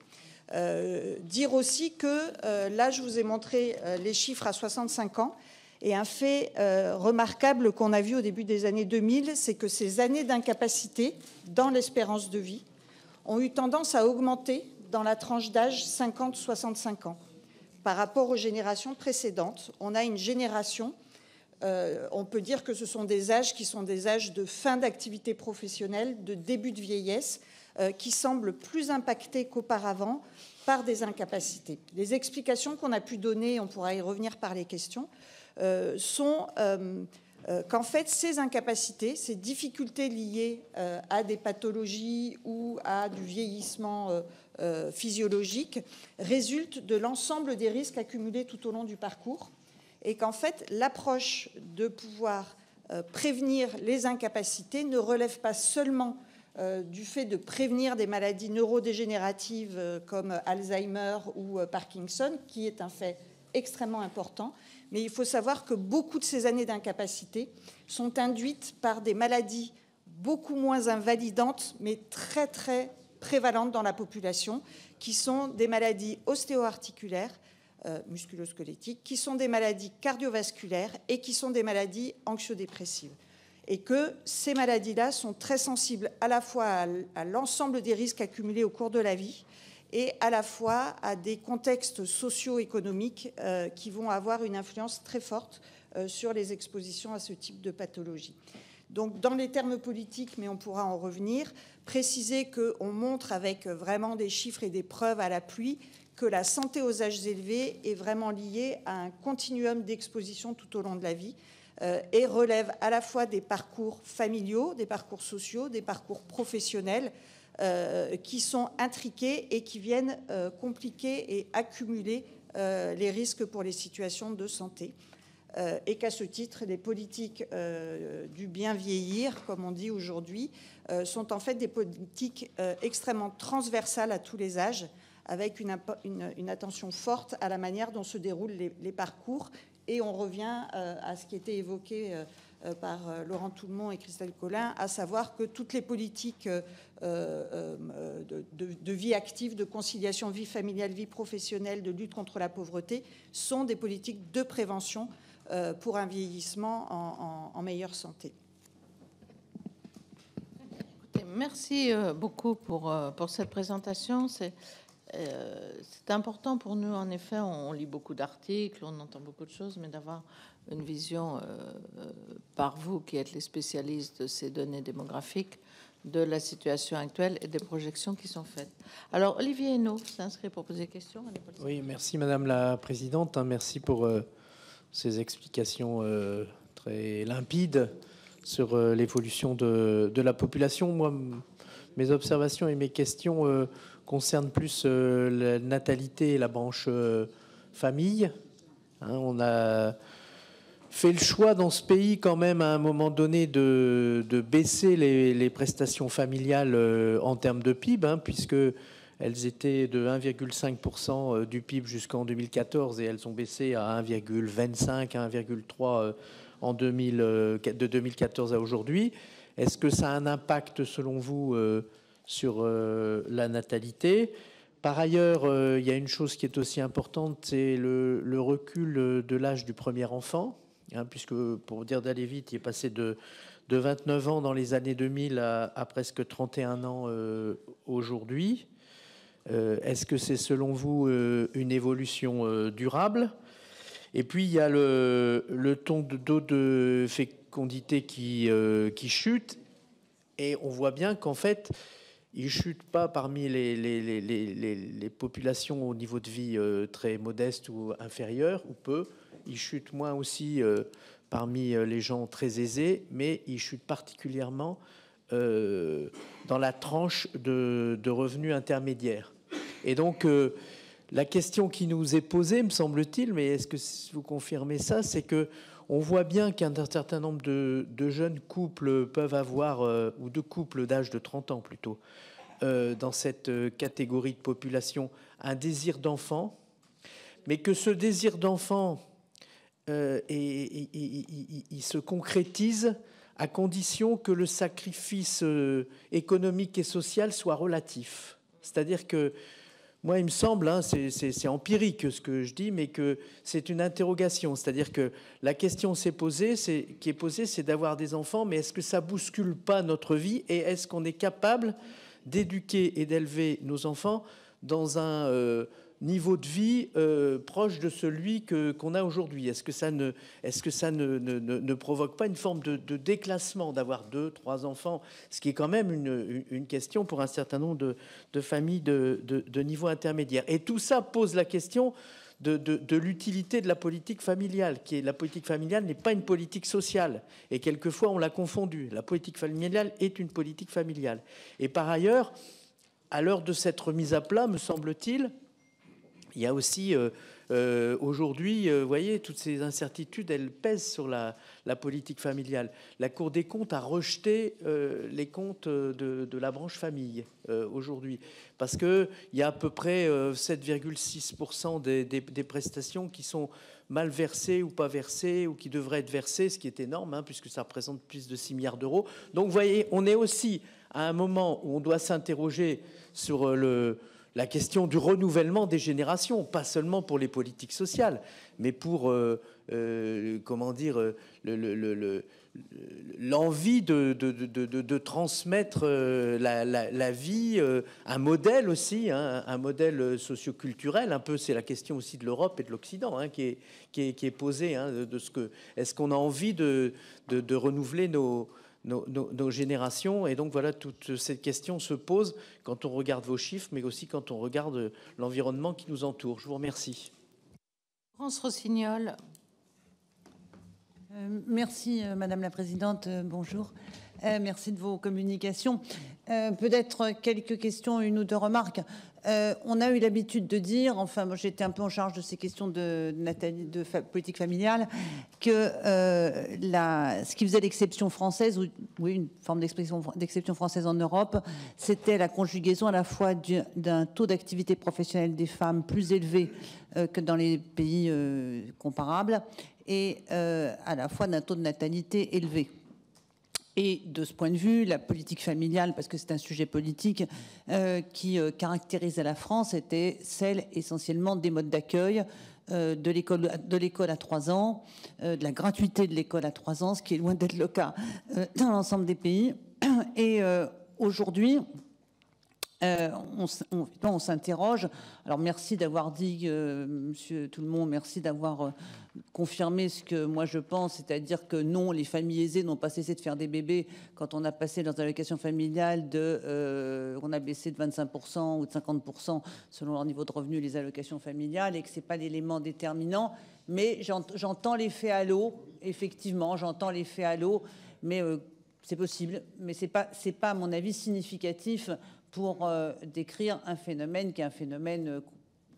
Dire aussi que, là, je vous ai montré les chiffres à 65 ans, et un fait remarquable qu'on a vu au début des années 2000, c'est que ces années d'incapacité dans l'espérance de vie ont eu tendance à augmenter dans la tranche d'âge 50-65 ans. Par rapport aux générations précédentes, on a une génération, on peut dire que ce sont des âges qui sont des âges de fin d'activité professionnelle, de début de vieillesse, qui semblent plus impactés qu'auparavant par des incapacités. Les explications qu'on a pu donner, on pourra y revenir par les questions, sont qu'en fait, ces incapacités, ces difficultés liées à des pathologies ou à du vieillissement physiologique résultent de l'ensemble des risques accumulés tout au long du parcours et qu'en fait, l'approche de pouvoir prévenir les incapacités ne relève pas seulement du fait de prévenir des maladies neurodégénératives comme Alzheimer ou Parkinson, qui est un fait extrêmement important, mais il faut savoir que beaucoup de ces années d'incapacité sont induites par des maladies beaucoup moins invalidantes, mais très, très prévalentes dans la population, qui sont des maladies ostéo-articulaires, musculo-squelettiques, qui sont des maladies cardiovasculaires et qui sont des maladies anxio-dépressives. Et que ces maladies-là sont très sensibles à la fois à l'ensemble des risques accumulés au cours de la vie et à la fois à des contextes socio-économiques qui vont avoir une influence très forte sur les expositions à ce type de pathologie. Donc, dans les termes politiques, mais on pourra en revenir, préciser qu'on montre avec vraiment des chiffres et des preuves à l'appui que la santé aux âges élevés est vraiment liée à un continuum d'exposition tout au long de la vie et relève à la fois des parcours familiaux, des parcours sociaux, des parcours professionnels qui sont intriqués et qui viennent compliquer et accumuler les risques pour les situations de santé. Et qu'à ce titre, les politiques du bien vieillir, comme on dit aujourd'hui, sont en fait des politiques extrêmement transversales à tous les âges, avec une attention forte à la manière dont se déroulent les parcours. Et on revient à ce qui était évoqué par Laurent Toulmont et Christelle Colin, à savoir que toutes les politiques de vie active, de conciliation vie familiale, vie professionnelle, de lutte contre la pauvreté, sont des politiques de prévention pour un vieillissement en meilleure santé. Merci beaucoup pour cette présentation. C'est important pour nous, en effet. On lit beaucoup d'articles, on entend beaucoup de choses, mais d'avoir une vision par vous, qui êtes les spécialistes de ces données démographiques, de la situation actuelle et des projections qui sont faites. Alors, Olivier Henno s'est inscrit pour poser des questions. Oui, merci Madame la Présidente. Merci pour ces explications très limpides sur l'évolution de la population. Moi, mes observations et mes questions concernent plus la natalité et la branche famille. On a fait le choix dans ce pays quand même à un moment donné de baisser les prestations familiales en termes de PIB, puisque elles étaient de 1,5% du PIB jusqu'en 2014 et elles ont baissé à 1,25, 1,3 de 2014 à aujourd'hui. Est-ce que ça a un impact, selon vous, sur la natalité? Par ailleurs, il y a une chose qui est aussi importante, c'est le recul de l'âge du premier enfant, puisque, pour dire d'aller vite, il est passé de 29 ans dans les années 2000 à presque 31 ans aujourd'hui. Est-ce que c'est, selon vous, une évolution durable? Et puis, il y a le taux de fécondité qui chute. Et on voit bien qu'en fait, il ne chute pas parmi les populations au niveau de vie très modeste ou inférieur, ou peu. Il chute moins aussi parmi les gens très aisés, mais il chute particulièrement dans la tranche de revenus intermédiaires. Et donc, la question qui nous est posée, me semble-t-il, mais est-ce que vous confirmez ça, c'est que on voit bien qu'un certain nombre de jeunes couples peuvent avoir, ou de couples d'âge de 30 ans plutôt, dans cette catégorie de population, un désir d'enfant, mais que ce désir d'enfant, il se concrétise à condition que le sacrifice économique et social soit relatif. C'est-à-dire que moi, il me semble, c'est empirique ce que je dis, mais que c'est une interrogation. C'est-à-dire que la question qui est posée, c'est d'avoir des enfants, mais est-ce que ça bouscule pas notre vie et est-ce qu'on est capable d'éduquer et d'élever nos enfants dans un niveau de vie proche de celui qu'on a aujourd'hui? Est-ce que ça ne provoque pas une forme de déclassement d'avoir 2, 3 enfants, ce qui est quand même une question pour un certain nombre de familles de niveau intermédiaire. Et tout ça pose la question de l'utilité de la politique familiale, la politique familiale n'est pas une politique sociale, et quelquefois on l'a confondu. La politique familiale est une politique familiale. Et par ailleurs, à l'heure de cette remise à plat, me semble-t-il, il y a aussi aujourd'hui, vous voyez, toutes ces incertitudes, elles pèsent sur la politique familiale. La Cour des comptes a rejeté les comptes de la branche famille aujourd'hui, parce qu'il y a à peu près 7,6% des prestations qui sont mal versées ou pas versées, ou qui devraient être versées, ce qui est énorme, puisque ça représente plus de 6 milliards d'euros. Donc vous voyez, on est aussi à un moment où on doit s'interroger sur la question du renouvellement des générations, pas seulement pour les politiques sociales, mais pour, l'envie de transmettre la vie, un modèle aussi, un modèle socioculturel. Un peu, c'est la question aussi de l'Europe et de l'Occident qui est posée, de ce que est-ce qu'on a envie de renouveler nos générations. Et donc voilà, toute cette question se pose quand on regarde vos chiffres, mais aussi quand on regarde l'environnement qui nous entoure. Je vous remercie. France Rossignol. Merci Madame la Présidente, bonjour. Merci de vos communications. Peut-être quelques questions, une ou deux remarques. On a eu l'habitude de dire, enfin moi j'étais un peu en charge de ces questions de politique familiale, que ce qui faisait l'exception française, ou oui, une forme d'exception française en Europe, c'était la conjugaison à la fois d'un taux d'activité professionnelle des femmes plus élevé que dans les pays comparables, et à la fois d'un taux de natalité élevé. Et de ce point de vue, la politique familiale, parce que c'est un sujet politique qui caractérisait la France, était celle essentiellement des modes d'accueil, de l'école à 3 ans, de la gratuité de l'école à 3 ans, ce qui est loin d'être le cas dans l'ensemble des pays. Et aujourd'hui, on s'interroge. Alors merci d'avoir dit, Monsieur Tout-le-Monde, merci d'avoir confirmé ce que moi je pense, c'est-à-dire que non, les familles aisées n'ont pas cessé de faire des bébés quand on a passé leurs allocations familiales on a baissé de 25% ou de 50% selon leur niveau de revenu les allocations familiales, et que c'est pas l'élément déterminant. Mais j'entends l'effet halo, effectivement, j'entends l'effet halo, mais c'est possible, mais c'est pas à mon avis significatif pour décrire un phénomène qui est un phénomène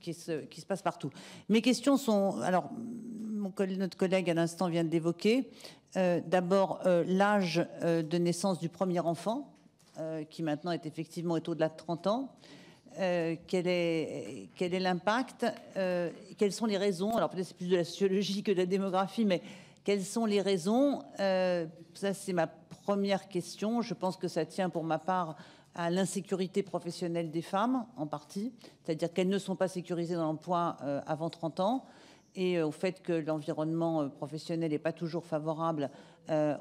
qui se passe partout. Mes questions sont... Alors, notre collègue à l'instant vient de l'évoquer. D'abord, l'âge de naissance du premier enfant, qui maintenant est effectivement au-delà de 30 ans. Quel est l'impact quelles sont les raisons? Alors peut-être c'est plus de la sociologie que de la démographie, mais quelles sont les raisons? Ça, c'est ma première question. Je pense que ça tient pour ma part à l'insécurité professionnelle des femmes, en partie, c'est-à-dire qu'elles ne sont pas sécurisées dans l'emploi avant 30 ans, et au fait que l'environnement professionnel n'est pas toujours favorable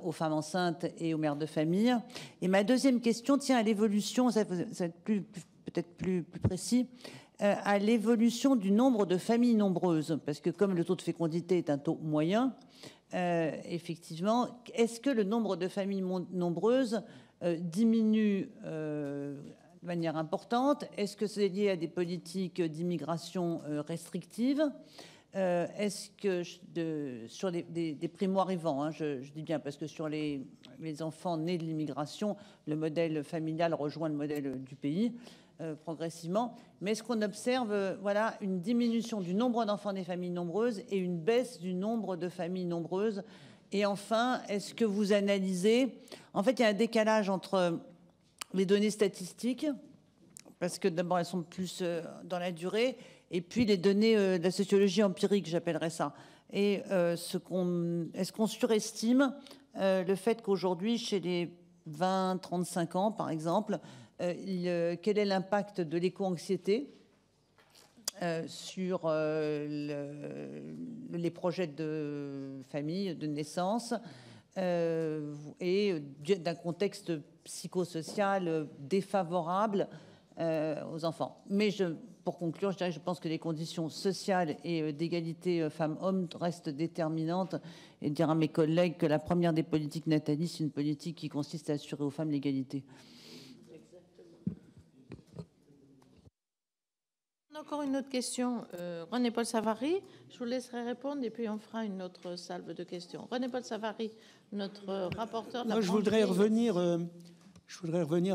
aux femmes enceintes et aux mères de famille. Et ma deuxième question tient à l'évolution, ça va être peut-être plus précis, à l'évolution du nombre de familles nombreuses, parce que comme le taux de fécondité est un taux moyen, effectivement, est-ce que le nombre de familles nombreuses diminue de manière importante? Est-ce que c'est lié à des politiques d'immigration restrictives? Est-ce que sur des primo-arrivants, hein, je dis bien parce que sur les enfants nés de l'immigration, le modèle familial rejoint le modèle du pays progressivement, mais est-ce qu'on observe voilà, une diminution du nombre d'enfants des familles nombreuses et une baisse du nombre de familles nombreuses? Et enfin, est-ce que vous analysez... En fait, il y a un décalage entre les données statistiques, parce que d'abord, elles sont plus dans la durée, et puis les données de la sociologie empirique, j'appellerais ça. Et est-ce qu'on surestime le fait qu'aujourd'hui, chez les 20-35 ans, par exemple, quel est l'impact de l'éco-anxiété sur les projets de famille, de naissance, et d'un contexte psychosocial défavorable aux enfants. Mais pour conclure, je pense que les conditions sociales et d'égalité femmes-hommes restent déterminantes, et dire à mes collègues que la première des politiques natalistes, c'est une politique qui consiste à assurer aux femmes l'égalité. Encore une autre question. René-Paul Savary, je vous laisserai répondre et puis on fera une autre salve de questions. René-Paul Savary, notre rapporteur de la... Moi, je voudrais revenir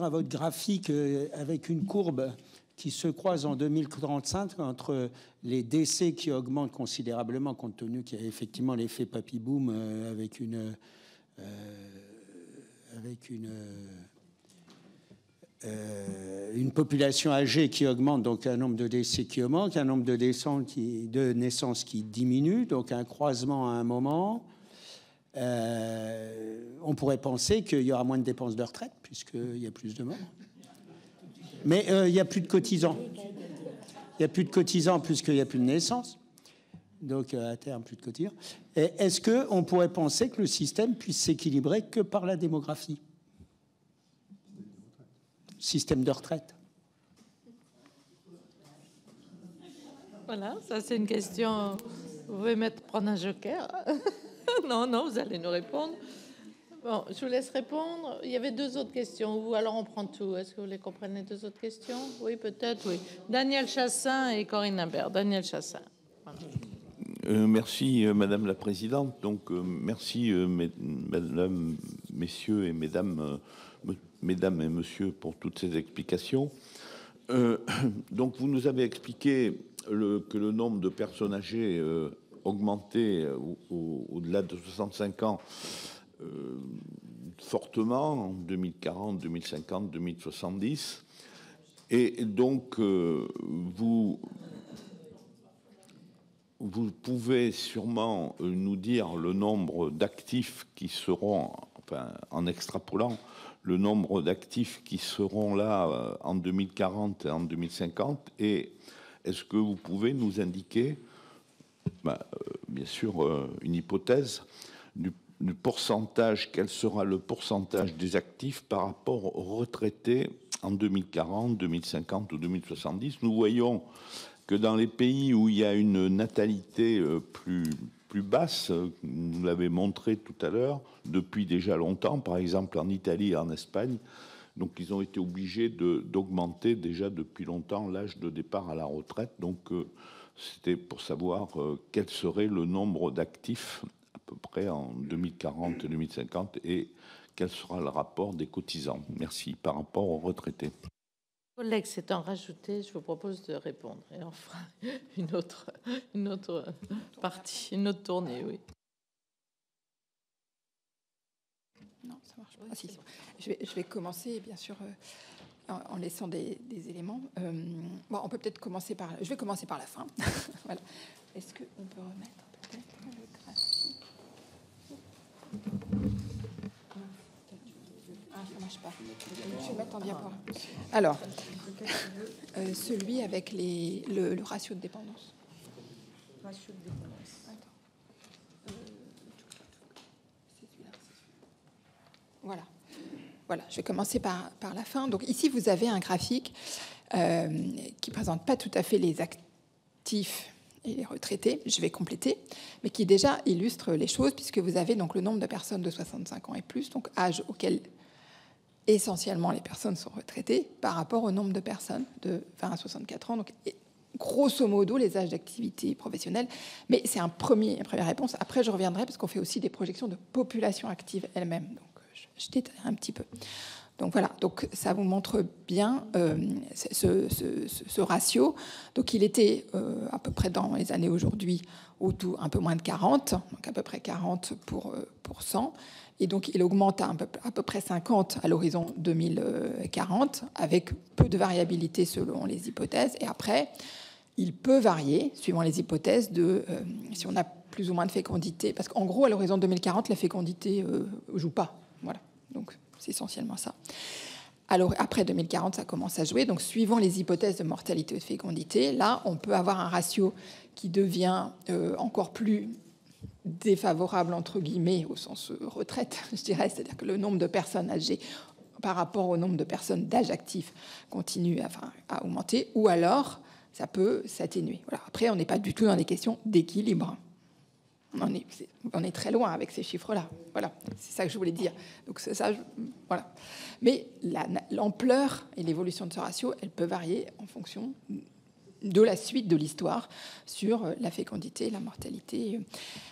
à votre graphique avec une courbe qui se croise en 2035 entre les décès qui augmentent considérablement compte tenu qu'il y a effectivement l'effet papy-boom avec une population âgée qui augmente, donc un nombre de décès qui augmente, un nombre de naissances qui diminue, donc un croisement à un moment. On pourrait penser qu'il y aura moins de dépenses de retraite puisqu'il y a plus de morts. Mais il n'y a plus de cotisants. Il n'y a plus de cotisants puisqu'il n'y a plus de naissances. Donc à terme, plus de cotisants. Et est-ce qu'on pourrait penser que le système puisse s'équilibrer que par la démographie ? Système de retraite. Voilà, ça c'est une question. Vous pouvez prendre un joker. Non, vous allez nous répondre. Bon, je vous laisse répondre. Il y avait 2 autres questions, ou alors on prend tout. Est-ce que vous les comprenez, 2 autres questions? Oui, peut-être, oui. Daniel Chassain et Corinne Imbert. Daniel Chassain. Voilà. Merci, Madame la Présidente. Donc, merci, Madame, Messieurs et Mesdames, Mesdames et Messieurs, pour toutes ces explications. Donc, vous nous avez expliqué que le nombre de personnes âgées augmentait au-delà de 65 ans fortement en 2040, 2050, 2070. Et donc, vous pouvez sûrement nous dire le nombre d'actifs qui seront, enfin, en extrapolant, le nombre d'actifs qui seront là en 2040 et en 2050. Et est-ce que vous pouvez nous indiquer, bien sûr, une hypothèse du pourcentage, quel sera le pourcentage des actifs par rapport aux retraités en 2040, 2050 ou 2070? Nous voyons que dans les pays où il y a une natalité plus basse, vous l'avez montré tout à l'heure, depuis déjà longtemps, par exemple en Italie et en Espagne, donc ils ont été obligés d'augmenter déjà depuis longtemps l'âge de départ à la retraite. Donc c'était pour savoir quel serait le nombre d'actifs à peu près en 2040 et 2050 et quel sera le rapport des cotisants. Merci, par rapport aux retraités. Collègue s'étant rajouté, je vous propose de répondre et on fera une autre partie, une autre tournée, oui. Non, ça marche pas. Ah, si, je vais commencer, bien sûr, en laissant des éléments. Bon, on peut peut-être commencer par... Je vais commencer par la fin. Voilà. Est-ce qu'on peut remettre peut-être le graphique? Ah, ça marche pas. Je vais mettre en diapo. Alors, celui avec le ratio de dépendance. Ratio de dépendance. Voilà. Voilà, je vais commencer par la fin. Donc ici, vous avez un graphique qui présente pas tout à fait les actifs et les retraités. Je vais compléter, mais qui déjà illustre les choses, puisque vous avez donc le nombre de personnes de 65 ans et plus, donc âge auquel essentiellement les personnes sont retraitées, par rapport au nombre de personnes de 20 à 64 ans. Donc, grosso modo, les âges d'activité professionnelle. Mais c'est une première réponse. Après, je reviendrai, parce qu'on fait aussi des projections de population active elle-même. Donc, je détaille un petit peu. Donc voilà, donc ça vous montre bien ce ratio. Donc il était à peu près dans les années aujourd'hui autour un peu moins de 40, donc à peu près 40%. Et donc il augmente à peu près 50 à l'horizon 2040, avec peu de variabilité selon les hypothèses. Et après, il peut varier suivant les hypothèses si on a plus ou moins de fécondité. Parce qu'en gros, à l'horizon 2040, la fécondité ne joue pas. Voilà, donc c'est essentiellement ça. Alors après 2040, ça commence à jouer. Donc suivant les hypothèses de mortalité ou de fécondité, là, on peut avoir un ratio qui devient encore plus défavorable, entre guillemets, au sens retraite, je dirais. C'est-à-dire que le nombre de personnes âgées par rapport au nombre de personnes d'âge actif continue à augmenter. Ou alors, ça peut s'atténuer. Voilà. Après, on n'est pas du tout dans des questions d'équilibre. On est très loin avec ces chiffres-là. Voilà, c'est ça que je voulais dire. Donc ça, voilà. Mais l'ampleur et l'évolution de ce ratio, elle peut varier en fonction de la suite de l'histoire sur la fécondité, la mortalité.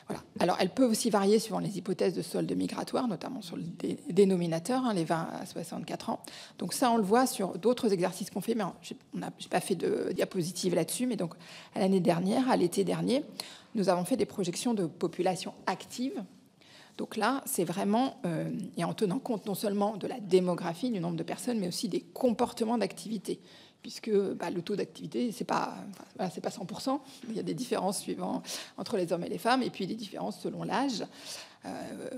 Voilà. Alors, elle peut aussi varier suivant les hypothèses de solde migratoire, notamment sur le dénominateur, les 20 à 64 ans. Donc ça, on le voit sur d'autres exercices qu'on fait, mais je n'ai pas fait de diapositive là-dessus. Mais donc, à l'été dernier, nous avons fait des projections de population active. Donc là, c'est vraiment, et en tenant compte non seulement de la démographie, du nombre de personnes, mais aussi des comportements d'activité, puisque le taux d'activité, c'est pas 100%. Il y a des différences suivant entre les hommes et les femmes, et puis des différences selon l'âge.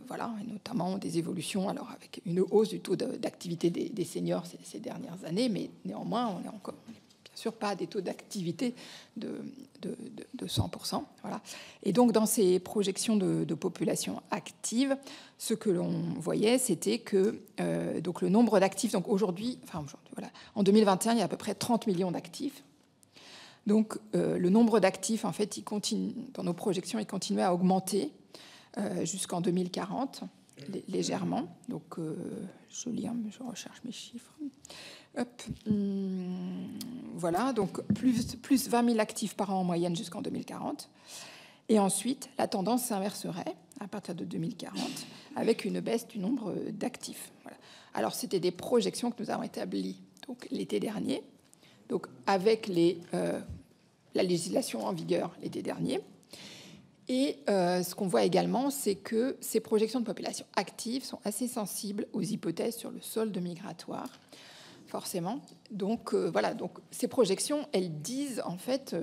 Voilà, et notamment des évolutions, alors avec une hausse du taux d'activité des seniors ces dernières années, mais néanmoins, on est encore bien sûr pas des taux d'activité de 100%. Voilà. Et donc, dans ces projections de population active, ce que l'on voyait, c'était que donc le nombre d'actifs, donc aujourd'hui, voilà, en 2021, il y a à peu près 30 millions d'actifs. Donc, le nombre d'actifs, en fait, il continue, dans nos projections, il continue à augmenter jusqu'en 2040. légèrement. Donc, je lis, je recherche mes chiffres. Hop. Voilà, donc plus 20 000 actifs par an en moyenne jusqu'en 2040. Et ensuite, la tendance s'inverserait à partir de 2040 avec une baisse du nombre d'actifs. Voilà. Alors, c'était des projections que nous avons établies donc, l'été dernier, donc, avec la législation en vigueur l'été dernier. Et ce qu'on voit également, c'est que ces projections de population active sont assez sensibles aux hypothèses sur le solde migratoire, forcément. Donc, voilà, donc ces projections, elles disent en fait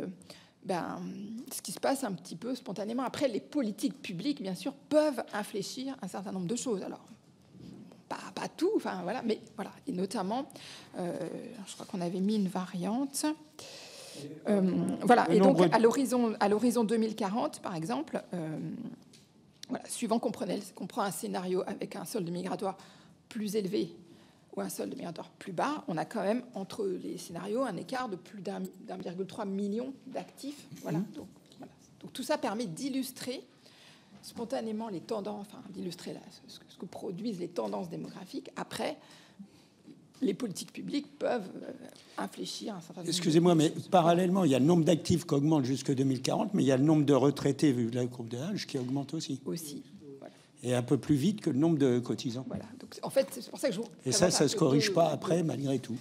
ce qui se passe un petit peu spontanément. Après, les politiques publiques, bien sûr, peuvent infléchir un certain nombre de choses. Alors, pas tout, enfin voilà, mais voilà, et notamment, je crois qu'on avait mis une variante. Voilà, et donc à l'horizon 2040, par exemple, voilà, suivant qu'on prend un scénario avec un solde migratoire plus élevé ou un solde migratoire plus bas, on a quand même entre les scénarios un écart de plus d'1,3 million d'actifs. Voilà. Donc tout ça permet d'illustrer spontanément les tendances, enfin d'illustrer ce que produisent les tendances démographiques. Après, les politiques publiques peuvent infléchir un certain nombre. Excusez-moi, mais parallèlement, il y a le nombre d'actifs qui augmente jusque 2040, mais il y a le nombre de retraités, vu la courbe d'âge, qui augmente aussi. Voilà. Et un peu plus vite que le nombre de cotisants. Voilà. Donc, en fait, c'est pour ça que je vous... Et ça se corrige pas après, malgré tout.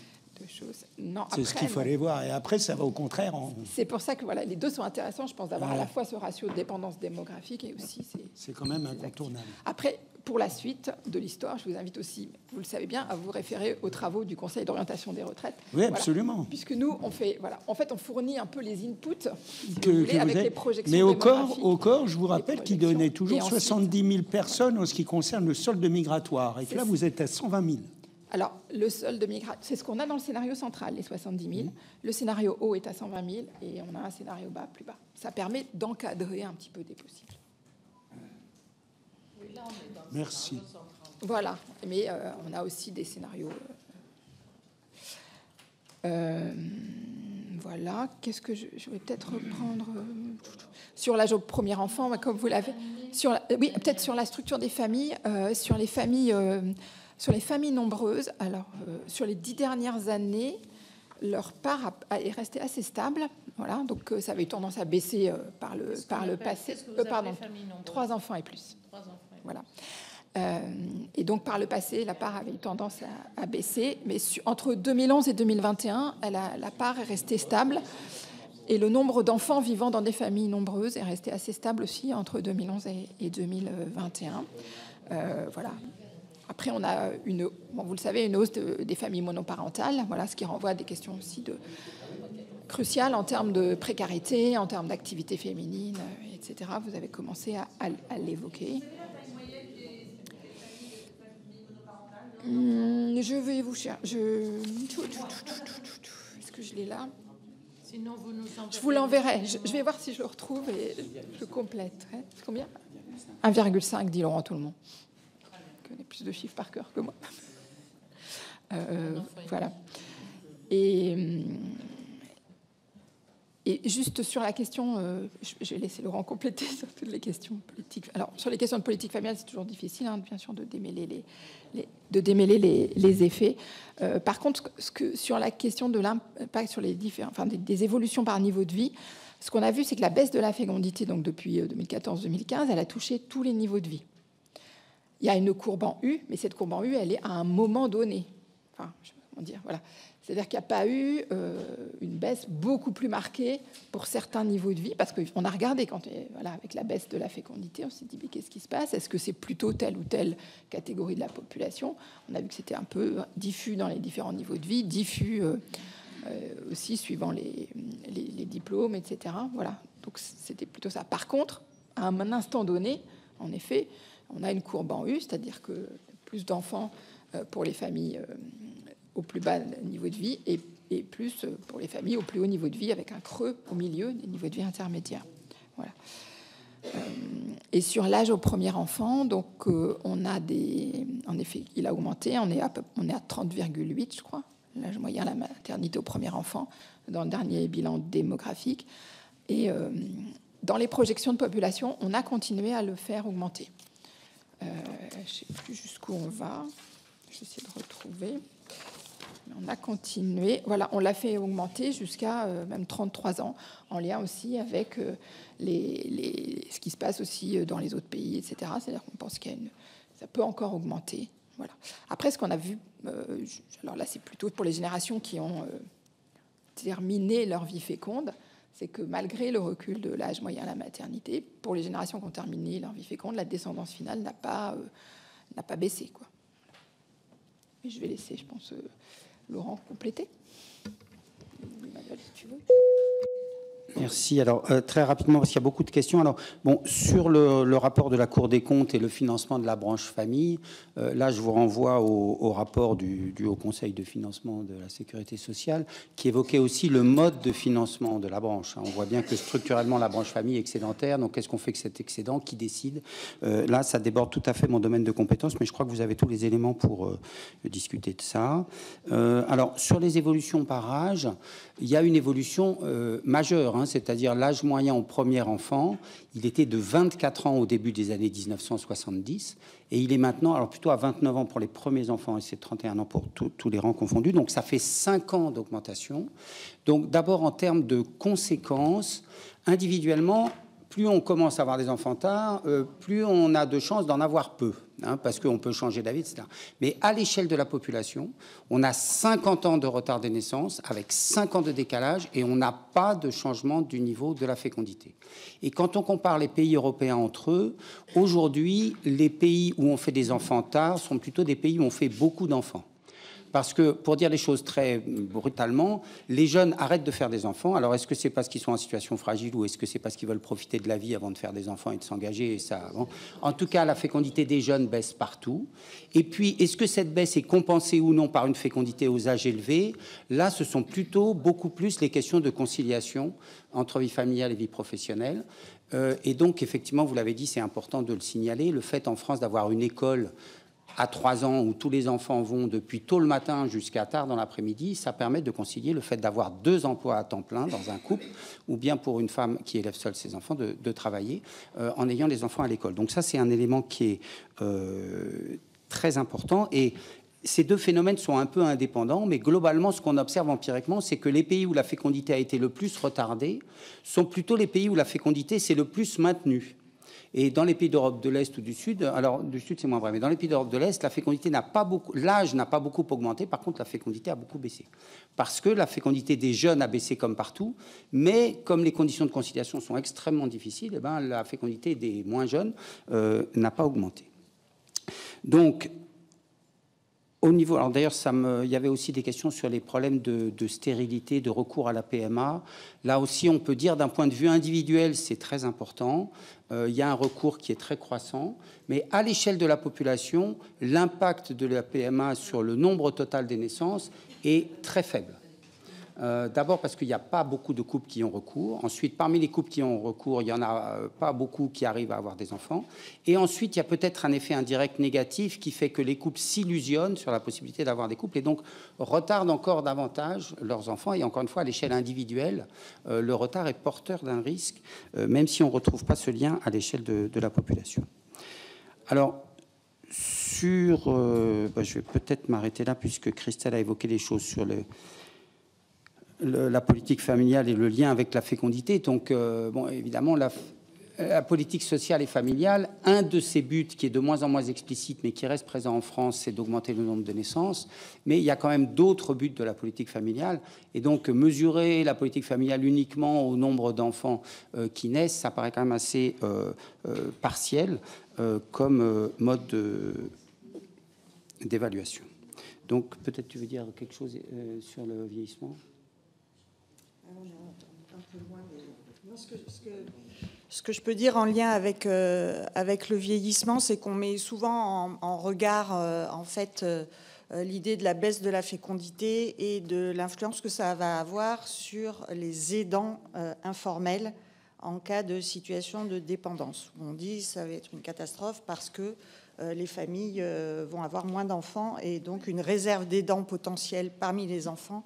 Non, c'est ce qu'il faut aller voir. Et après, ça va au contraire. C'est pour ça que voilà, les deux sont intéressants, je pense, d'avoir à la fois ce ratio de dépendance démographique et aussi... C'est quand même incontournable. Après, pour la suite de l'histoire, je vous invite aussi, vous le savez bien, à vous référer aux travaux du Conseil d'orientation des retraites. Oui, absolument. Voilà. Puisque nous, en fait, on fournit un peu les inputs, si vous voulez, avec les projections. Mais au corps, je vous rappelle qu'il donnait toujours 70 000 personnes en ce qui concerne le solde migratoire. Et que là, vous êtes à 120 000. Alors, le solde migratoire, c'est ce qu'on a dans le scénario central, les 70 000. Le scénario haut est à 120 000 et on a un scénario bas plus bas. Ça permet d'encadrer un petit peu des possibles. Merci. Voilà, mais on a aussi des scénarios. Voilà, qu'est-ce que je vais peut-être reprendre sur l'âge au premier enfant, comme vous l'avez. Oui, peut-être sur la structure des familles, sur les familles nombreuses. Alors, sur les 10 dernières années, leur part est restée assez stable. Voilà, donc ça avait eu tendance à baisser par le passé. Pardon, 3 enfants et plus. 3 enfants. Voilà. Et donc, par le passé, la part avait eu tendance à baisser. Mais entre 2011 et 2021, la part est restée stable. Et le nombre d'enfants vivant dans des familles nombreuses est resté assez stable aussi entre 2011 et 2021. Voilà. Après, on a vous le savez, une hausse des familles monoparentales. Voilà, ce qui renvoie à des questions aussi cruciales en termes de précarité, en termes d'activité féminine, etc. Vous avez commencé à l'évoquer. Je vais vous chercher. Est-ce que je l'ai là? Sinon, vous nous enverrez. Je vous l'enverrai. Je vais voir si je le retrouve et je compléterai. C'est combien? 1,5, dit Laurent tout le monde. Qui connaît plus de chiffres par cœur que moi. Voilà. Et juste sur la question, je vais laisser Laurent compléter sur toutes les questions politiques. Alors, sur les questions de politique familiale, c'est toujours difficile, bien sûr, de démêler les effets. Par contre, sur la question de l'impact sur les différents, des évolutions par niveau de vie, ce qu'on a vu, c'est que la baisse de la fécondité, donc depuis 2014-2015, elle a touché tous les niveaux de vie. Il y a une courbe en U, mais cette courbe en U, elle est à un moment donné. Enfin, je sais pas comment dire, voilà. C'est-à-dire qu'il n'y a pas eu une baisse beaucoup plus marquée pour certains niveaux de vie, parce qu'on a regardé avec la baisse de la fécondité, on s'est dit mais qu'est-ce qui se passe? Est-ce que c'est plutôt telle ou telle catégorie de la population? On a vu que c'était un peu diffus dans les différents niveaux de vie, diffus aussi suivant les diplômes, etc. Voilà, donc c'était plutôt ça. Par contre, à un instant donné, en effet, on a une courbe en U, c'est-à-dire que plus d'enfants pour les familles au plus bas niveau de vie et plus pour les familles au plus haut niveau de vie, avec un creux au milieu des niveaux de vie intermédiaires. Voilà. Et sur l'âge au premier enfant, donc on a en effet, il a augmenté, on est à 30,8, je crois, l'âge moyen à la maternité au premier enfant, dans le dernier bilan démographique. Et dans les projections de population, on a continué à le faire augmenter. Je ne sais plus jusqu'où on va. J'essaie de retrouver. On a continué. Voilà, on l'a fait augmenter jusqu'à même 33 ans, en lien aussi avec ce qui se passe aussi dans les autres pays, etc. C'est-à-dire qu'on pense ça peut encore augmenter. Voilà. Après, ce qu'on a vu, alors là, c'est plutôt pour les générations qui ont terminé leur vie féconde, c'est que malgré le recul de l'âge moyen à la maternité, pour les générations qui ont terminé leur vie féconde, la descendance finale n'a pas baissé, quoi. Et je vais laisser, je pense, Laurent compléter. Emmanuel, si tu veux. Merci. Alors, très rapidement, parce qu'il y a beaucoup de questions. Alors, bon, sur le rapport de la Cour des comptes et le financement de la branche famille, là, je vous renvoie au rapport du Haut Conseil de financement de la sécurité sociale, qui évoquait aussi le mode de financement de la branche. On voit bien que structurellement, la branche famille est excédentaire. Donc, qu'est-ce qu'on fait avec cet excédent? Qui décide? Là, ça déborde tout à fait mon domaine de compétences, mais je crois que vous avez tous les éléments pour discuter de ça. Alors, sur les évolutions par âge, il y a une évolution majeure, c'est-à-dire l'âge moyen au premier enfant, il était de 24 ans au début des années 1970, et il est maintenant, alors plutôt à 29 ans pour les premiers enfants, et c'est 31 ans pour tous les rangs confondus, donc ça fait 5 ans d'augmentation. Donc d'abord en termes de conséquences, individuellement, plus on commence à avoir des enfants tard, plus on a de chances d'en avoir peu, parce qu'on peut changer d'avis, etc. Mais à l'échelle de la population, on a 50 ans de retard des naissances, avec 5 ans de décalage, et on n'a pas de changement du niveau de la fécondité. Et quand on compare les pays européens entre eux, aujourd'hui, les pays où on fait des enfants tard sont plutôt des pays où on fait beaucoup d'enfants. Parce que, pour dire les choses très brutalement, les jeunes arrêtent de faire des enfants. Alors, est-ce que c'est parce qu'ils sont en situation fragile ou est-ce que c'est parce qu'ils veulent profiter de la vie avant de faire des enfants et de s'engager? Bon. En tout cas, la fécondité des jeunes baisse partout. Et puis, est-ce que cette baisse est compensée ou non par une fécondité aux âges élevés? Là, ce sont plutôt beaucoup plus les questions de conciliation entre vie familiale et vie professionnelle. Et donc, effectivement, vous l'avez dit, c'est important de le signaler. Le fait en France d'avoir une école à 3 ans où tous les enfants vont depuis tôt le matin jusqu'à tard dans l'après-midi, ça permet de concilier le fait d'avoir 2 emplois à temps plein dans un couple, ou bien pour une femme qui élève seule ses enfants de travailler en ayant les enfants à l'école. Donc ça, c'est un élément qui est très important. Et ces deux phénomènes sont un peu indépendants, mais globalement, ce qu'on observe empiriquement, c'est que les pays où la fécondité a été le plus retardée sont plutôt les pays où la fécondité s'est le plus maintenue. Et dans les pays d'Europe de l'Est ou du Sud, alors du Sud c'est moins vrai, mais dans les pays d'Europe de l'Est, la fécondité n'a pas beaucoup, l'âge n'a pas beaucoup augmenté. Par contre, la fécondité a beaucoup baissé, parce que la fécondité des jeunes a baissé comme partout, mais comme les conditions de conciliation sont extrêmement difficiles, la fécondité des moins jeunes n'a pas augmenté. Donc, au niveau, alors d'ailleurs, il y avait aussi des questions sur les problèmes de stérilité, de recours à la PMA. Là aussi, on peut dire d'un point de vue individuel, c'est très important. Il y a un recours qui est très croissant, mais à l'échelle de la population, l'impact de la PMA sur le nombre total des naissances est très faible. D'abord parce qu'il n'y a pas beaucoup de couples qui ont recours. Ensuite, parmi les couples qui ont recours, il n'y en a pas beaucoup qui arrivent à avoir des enfants. Et ensuite, il y a peut-être un effet indirect négatif qui fait que les couples s'illusionnent sur la possibilité d'avoir des couples et donc retardent encore davantage leurs enfants. Et encore une fois, à l'échelle individuelle, le retard est porteur d'un risque, même si on ne retrouve pas ce lien à l'échelle de la population. Alors, je vais peut-être m'arrêter là, puisque Christelle a évoqué les choses sur la politique familiale et le lien avec la fécondité. Donc, bon, évidemment, la politique sociale et familiale, un de ses buts qui est de moins en moins explicite, mais qui reste présent en France, c'est d'augmenter le nombre de naissances. Mais il y a quand même d'autres buts de la politique familiale. Et donc, mesurer la politique familiale uniquement au nombre d'enfants qui naissent, ça paraît quand même assez partiel comme mode d'évaluation. Donc, peut-être tu veux dire quelque chose sur le vieillissement ? Ce que je peux dire en lien avec le vieillissement, c'est qu'on met souvent en regard en fait l'idée de la baisse de la fécondité et de l'influence que ça va avoir sur les aidants informels en cas de situation de dépendance. On dit que ça va être une catastrophe parce que les familles vont avoir moins d'enfants et donc une réserve d'aidants potentiels parmi les enfants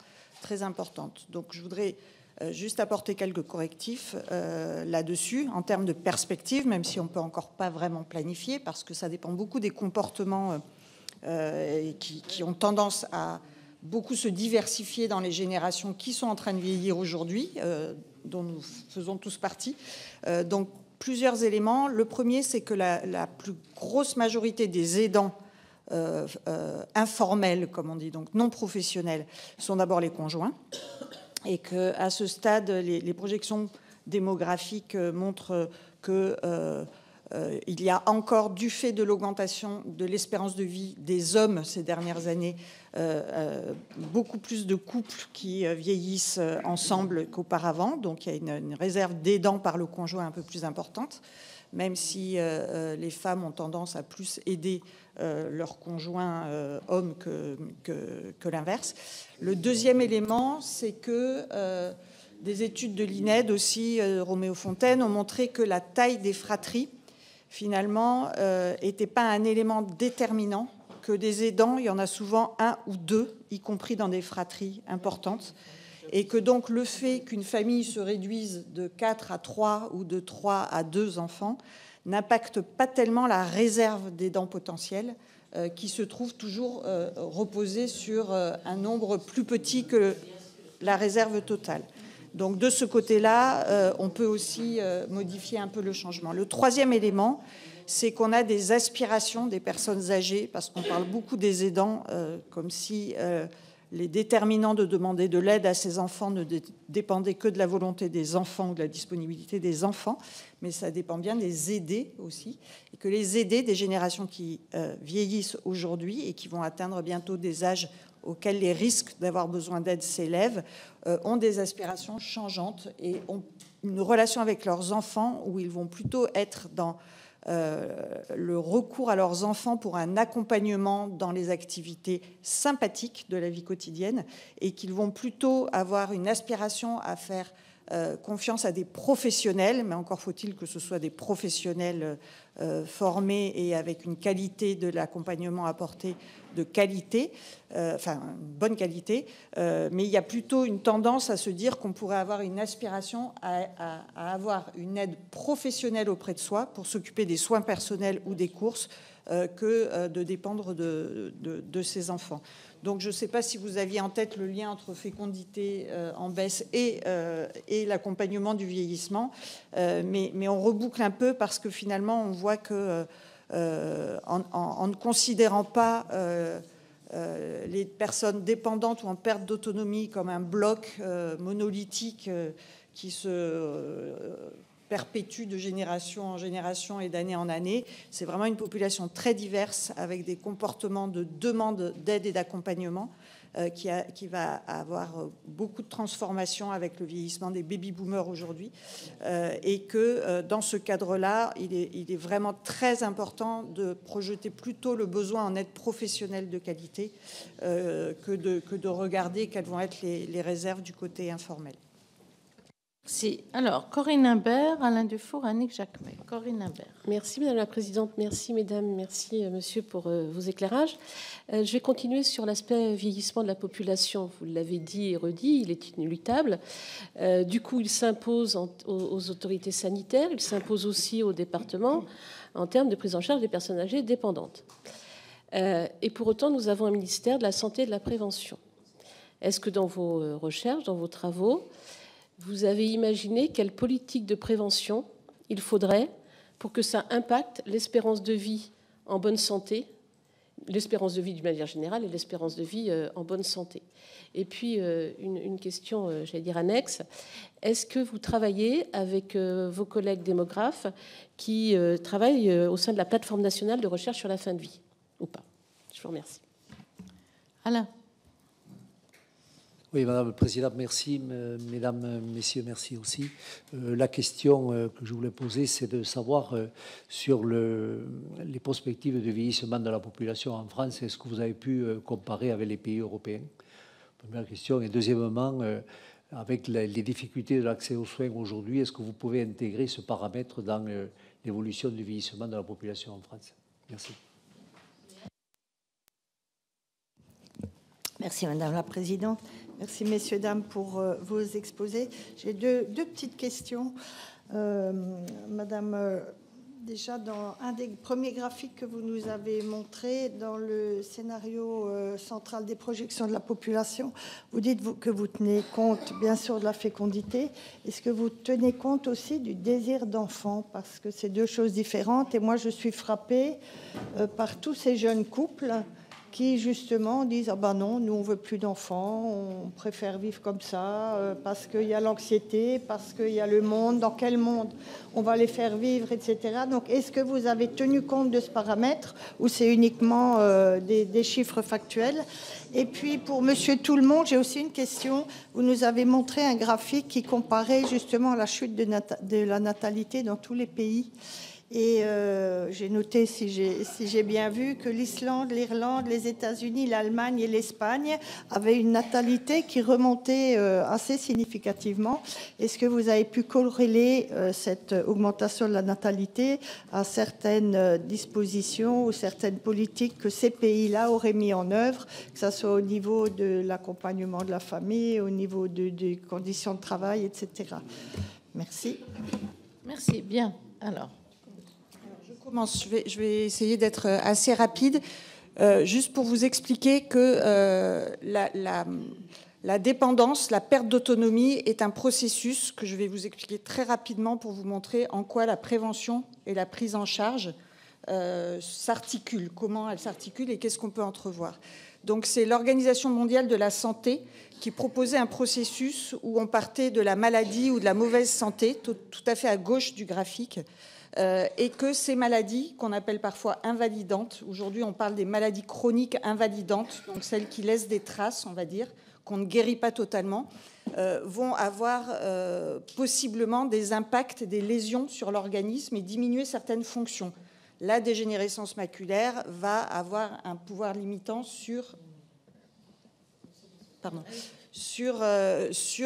très importante. Donc je voudrais juste apporter quelques correctifs là-dessus, en termes de perspective, même si on ne peut encore pas vraiment planifier, parce que ça dépend beaucoup des comportements qui ont tendance à beaucoup se diversifier dans les générations qui sont en train de vieillir aujourd'hui, dont nous faisons tous partie. Donc plusieurs éléments. Le premier, c'est que la plus grosse majorité des aidants informels, comme on dit, donc non professionnels, sont d'abord les conjoints. Et qu'à ce stade, les projections démographiques montrent qu'il y a encore, du fait de l'augmentation de l'espérance de vie des hommes ces dernières années, beaucoup plus de couples qui vieillissent ensemble qu'auparavant. Donc il y a une réserve d'aidants par le conjoint un peu plus importante, même si les femmes ont tendance à plus aider leur conjoint homme que l'inverse. Le deuxième élément, c'est que des études de l'INED aussi, Roméo Fontaine, ont montré que la taille des fratries, finalement, n'était pas un élément déterminant, que des aidants, il y en a souvent un ou deux, y compris dans des fratries importantes, et que donc le fait qu'une famille se réduise de 4 à 3 ou de 3 à 2 enfants n'impacte pas tellement la réserve d'aidants potentiels, qui se trouve toujours reposée sur un nombre plus petit que la réserve totale. Donc de ce côté-là, on peut aussi modifier un peu le changement. Le troisième élément, c'est qu'on a des aspirations des personnes âgées, parce qu'on parle beaucoup des aidants comme si les déterminants de demander de l'aide à ses enfants ne dépendaient que de la volonté des enfants ou de la disponibilité des enfants, mais ça dépend bien des aidés aussi, et que les aidés des générations qui vieillissent aujourd'hui et qui vont atteindre bientôt des âges auxquels les risques d'avoir besoin d'aide s'élèvent, ont des aspirations changeantes et ont une relation avec leurs enfants où ils vont plutôt être dans le recours à leurs enfants pour un accompagnement dans les activités sympathiques de la vie quotidienne, et qu'ils vont plutôt avoir une aspiration à faire confiance à des professionnels, mais encore faut-il que ce soit des professionnels formés et avec une qualité de l'accompagnement apporté de qualité, enfin une bonne qualité, mais il y a plutôt une tendance à se dire qu'on pourrait avoir une aspiration à avoir une aide professionnelle auprès de soi pour s'occuper des soins personnels ou des courses que de dépendre de ses enfants. Donc je ne sais pas si vous aviez en tête le lien entre fécondité en baisse et l'accompagnement du vieillissement, mais on reboucle un peu parce que finalement on voit que en ne considérant pas les personnes dépendantes ou en perte d'autonomie comme un bloc monolithique qui se perpétue de génération en génération et d'année en année. C'est vraiment une population très diverse avec des comportements de demande d'aide et d'accompagnement qui va avoir beaucoup de transformations avec le vieillissement des baby-boomers aujourd'hui, et que dans ce cadre-là, il est vraiment très important de projeter plutôt le besoin en aide professionnelle de qualité que de regarder quelles vont être les réserves du côté informel. Si. Alors, Corinne Imbert, Alain Dufour, Annick Jacquemet. Corinne Imbert. Merci Madame la Présidente, merci Mesdames, merci Monsieur pour vos éclairages. Je vais continuer sur l'aspect vieillissement de la population. Vous l'avez dit et redit, il est inéluctable. Du coup, il s'impose aux autorités sanitaires, il s'impose aussi aux départements en termes de prise en charge des personnes âgées dépendantes. Et pour autant, nous avons un ministère de la Santé et de la Prévention. Est-ce que dans vos recherches, dans vos travaux, vous avez imaginé quelle politique de prévention il faudrait pour que ça impacte l'espérance de vie en bonne santé, l'espérance de vie d'une manière générale et l'espérance de vie en bonne santé. Et puis, une question, j'allais dire annexe, est-ce que vous travaillez avec vos collègues démographes qui travaillent au sein de la plateforme nationale de recherche sur la fin de vie, ou pas? Je vous remercie. Alain. Oui, Madame la Présidente, merci. Mesdames, Messieurs, merci aussi. La question que je voulais poser, c'est de savoir sur les perspectives de vieillissement de la population en France, est-ce que vous avez pu comparer avec les pays européens? Première question. Et deuxièmement, avec les difficultés de l'accès aux soins aujourd'hui, est-ce que vous pouvez intégrer ce paramètre dans l'évolution du vieillissement de la population en France? Merci. Merci Madame la Présidente. Merci, messieurs, dames, pour vos exposés. J'ai deux petites questions. Madame, déjà, dans un des premiers graphiques que vous nous avez montré, dans le scénario central des projections de la population, vous dites que vous tenez compte, bien sûr, de la fécondité. Est-ce que vous tenez compte aussi du désir d'enfant? Parce que c'est deux choses différentes. Et moi, je suis frappée par tous ces jeunes couples qui, justement, disent « Ah ben non, nous, on veut plus d'enfants, on préfère vivre comme ça, parce qu'il y a l'anxiété, parce qu'il y a le monde, dans quel monde on va les faire vivre, etc. » Donc, est-ce que vous avez tenu compte de ce paramètre ou c'est uniquement des chiffres factuels? Et puis, pour Monsieur Tout-le-Monde, j'ai aussi une question. Vous nous avez montré un graphique qui comparait justement la chute de la natalité dans tous les pays. Et j'ai noté, si j'ai bien vu, que l'Islande, l'Irlande, les États-Unis, l'Allemagne et l'Espagne avaient une natalité qui remontait assez significativement. Est-ce que vous avez pu corréler cette augmentation de la natalité à certaines dispositions ou certaines politiques que ces pays-là auraient mis en œuvre, que ce soit au niveau de l'accompagnement de la famille, au niveau des conditions de travail, etc. Merci. Merci. Bien. Alors, je vais essayer d'être assez rapide, juste pour vous expliquer que la dépendance, la perte d'autonomie est un processus que je vais vous expliquer très rapidement pour vous montrer en quoi la prévention et la prise en charge s'articulent, comment elles s'articulent et qu'est-ce qu'on peut entrevoir. Donc c'est l'Organisation mondiale de la santé qui proposait un processus où on partait de la maladie ou de la mauvaise santé, tout à fait à gauche du graphique, et que ces maladies, qu'on appelle parfois invalidantes, aujourd'hui on parle des maladies chroniques invalidantes, donc celles qui laissent des traces, on va dire, qu'on ne guérit pas totalement, vont avoir possiblement des impacts, des lésions sur l'organisme et diminuer certaines fonctions. La dégénérescence maculaire va avoir un pouvoir limitant sur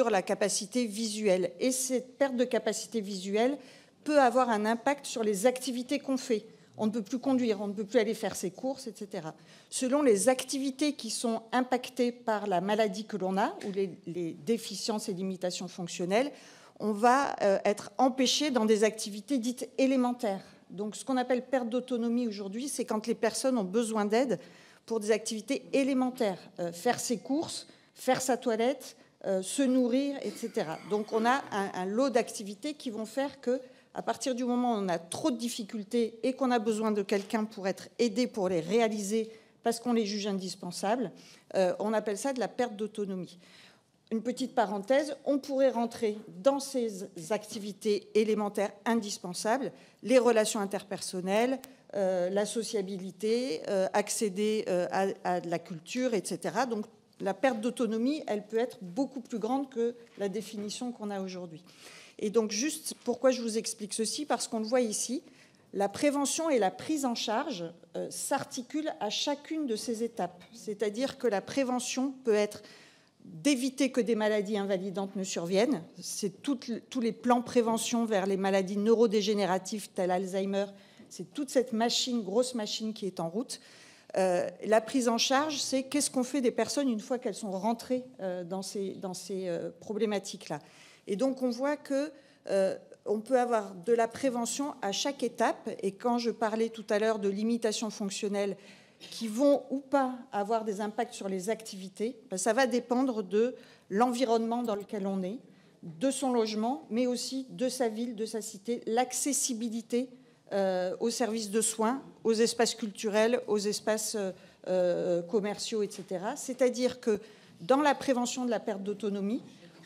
la capacité visuelle. Et cette perte de capacité visuelle peut avoir un impact sur les activités qu'on fait. On ne peut plus conduire, on ne peut plus aller faire ses courses, etc. Selon les activités qui sont impactées par la maladie que l'on a, ou les déficiences et limitations fonctionnelles, on va être empêché dans des activités dites élémentaires. Donc ce qu'on appelle perte d'autonomie aujourd'hui, c'est quand les personnes ont besoin d'aide pour des activités élémentaires, faire ses courses, faire sa toilette, se nourrir, etc. Donc on a un lot d'activités qui vont faire que, à partir du moment où on a trop de difficultés et qu'on a besoin de quelqu'un pour être aidé pour les réaliser parce qu'on les juge indispensables, on appelle ça de la perte d'autonomie. Une petite parenthèse, on pourrait rentrer dans ces activités élémentaires indispensables, les relations interpersonnelles, la sociabilité, accéder à de la culture, etc. Donc la perte d'autonomie, elle peut être beaucoup plus grande que la définition qu'on a aujourd'hui. Et donc, juste pourquoi je vous explique ceci, parce qu'on le voit ici, la prévention et la prise en charge s'articulent à chacune de ces étapes. C'est-à-dire que la prévention peut être d'éviter que des maladies invalidantes ne surviennent. C'est tous les plans prévention vers les maladies neurodégénératives telles Alzheimer. C'est toute cette machine, grosse machine qui est en route. La prise en charge, c'est qu'est-ce qu'on fait des personnes une fois qu'elles sont rentrées dans ces problématiques-là. Et donc, on voit qu'on peut avoir de la prévention à chaque étape. Et quand je parlais tout à l'heure de limitations fonctionnelles qui vont ou pas avoir des impacts sur les activités, ça va dépendre de l'environnement dans lequel on est, de son logement, mais aussi de sa ville, de sa cité, l'accessibilité aux services de soins, aux espaces culturels, aux espaces commerciaux, etc. C'est-à-dire que dans la prévention de la perte d'autonomie,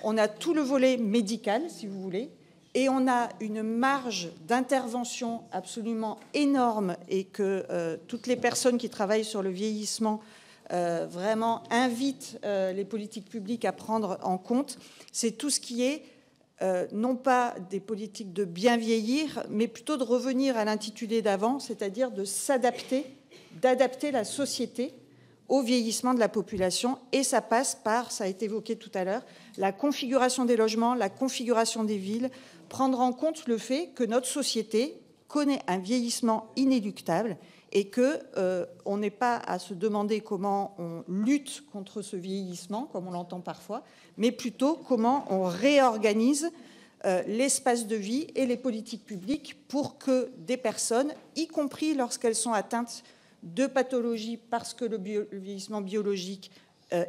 on a tout le volet médical, si vous voulez, et on a une marge d'intervention absolument énorme et que toutes les personnes qui travaillent sur le vieillissement vraiment invitent les politiques publiques à prendre en compte. C'est tout ce qui est non pas des politiques de bien vieillir, mais plutôt de revenir à l'intitulé d'avant, c'est-à-dire de s'adapter, d'adapter la société au vieillissement de la population. Et ça passe par, ça a été évoqué tout à l'heure, la configuration des logements, la configuration des villes, prendre en compte le fait que notre société connaît un vieillissement inéluctable et que on n'est pas à se demander comment on lutte contre ce vieillissement, comme on l'entend parfois, mais plutôt comment on réorganise l'espace de vie et les politiques publiques pour que des personnes, y compris lorsqu'elles sont atteintes de pathologies parce que le vieillissement biologique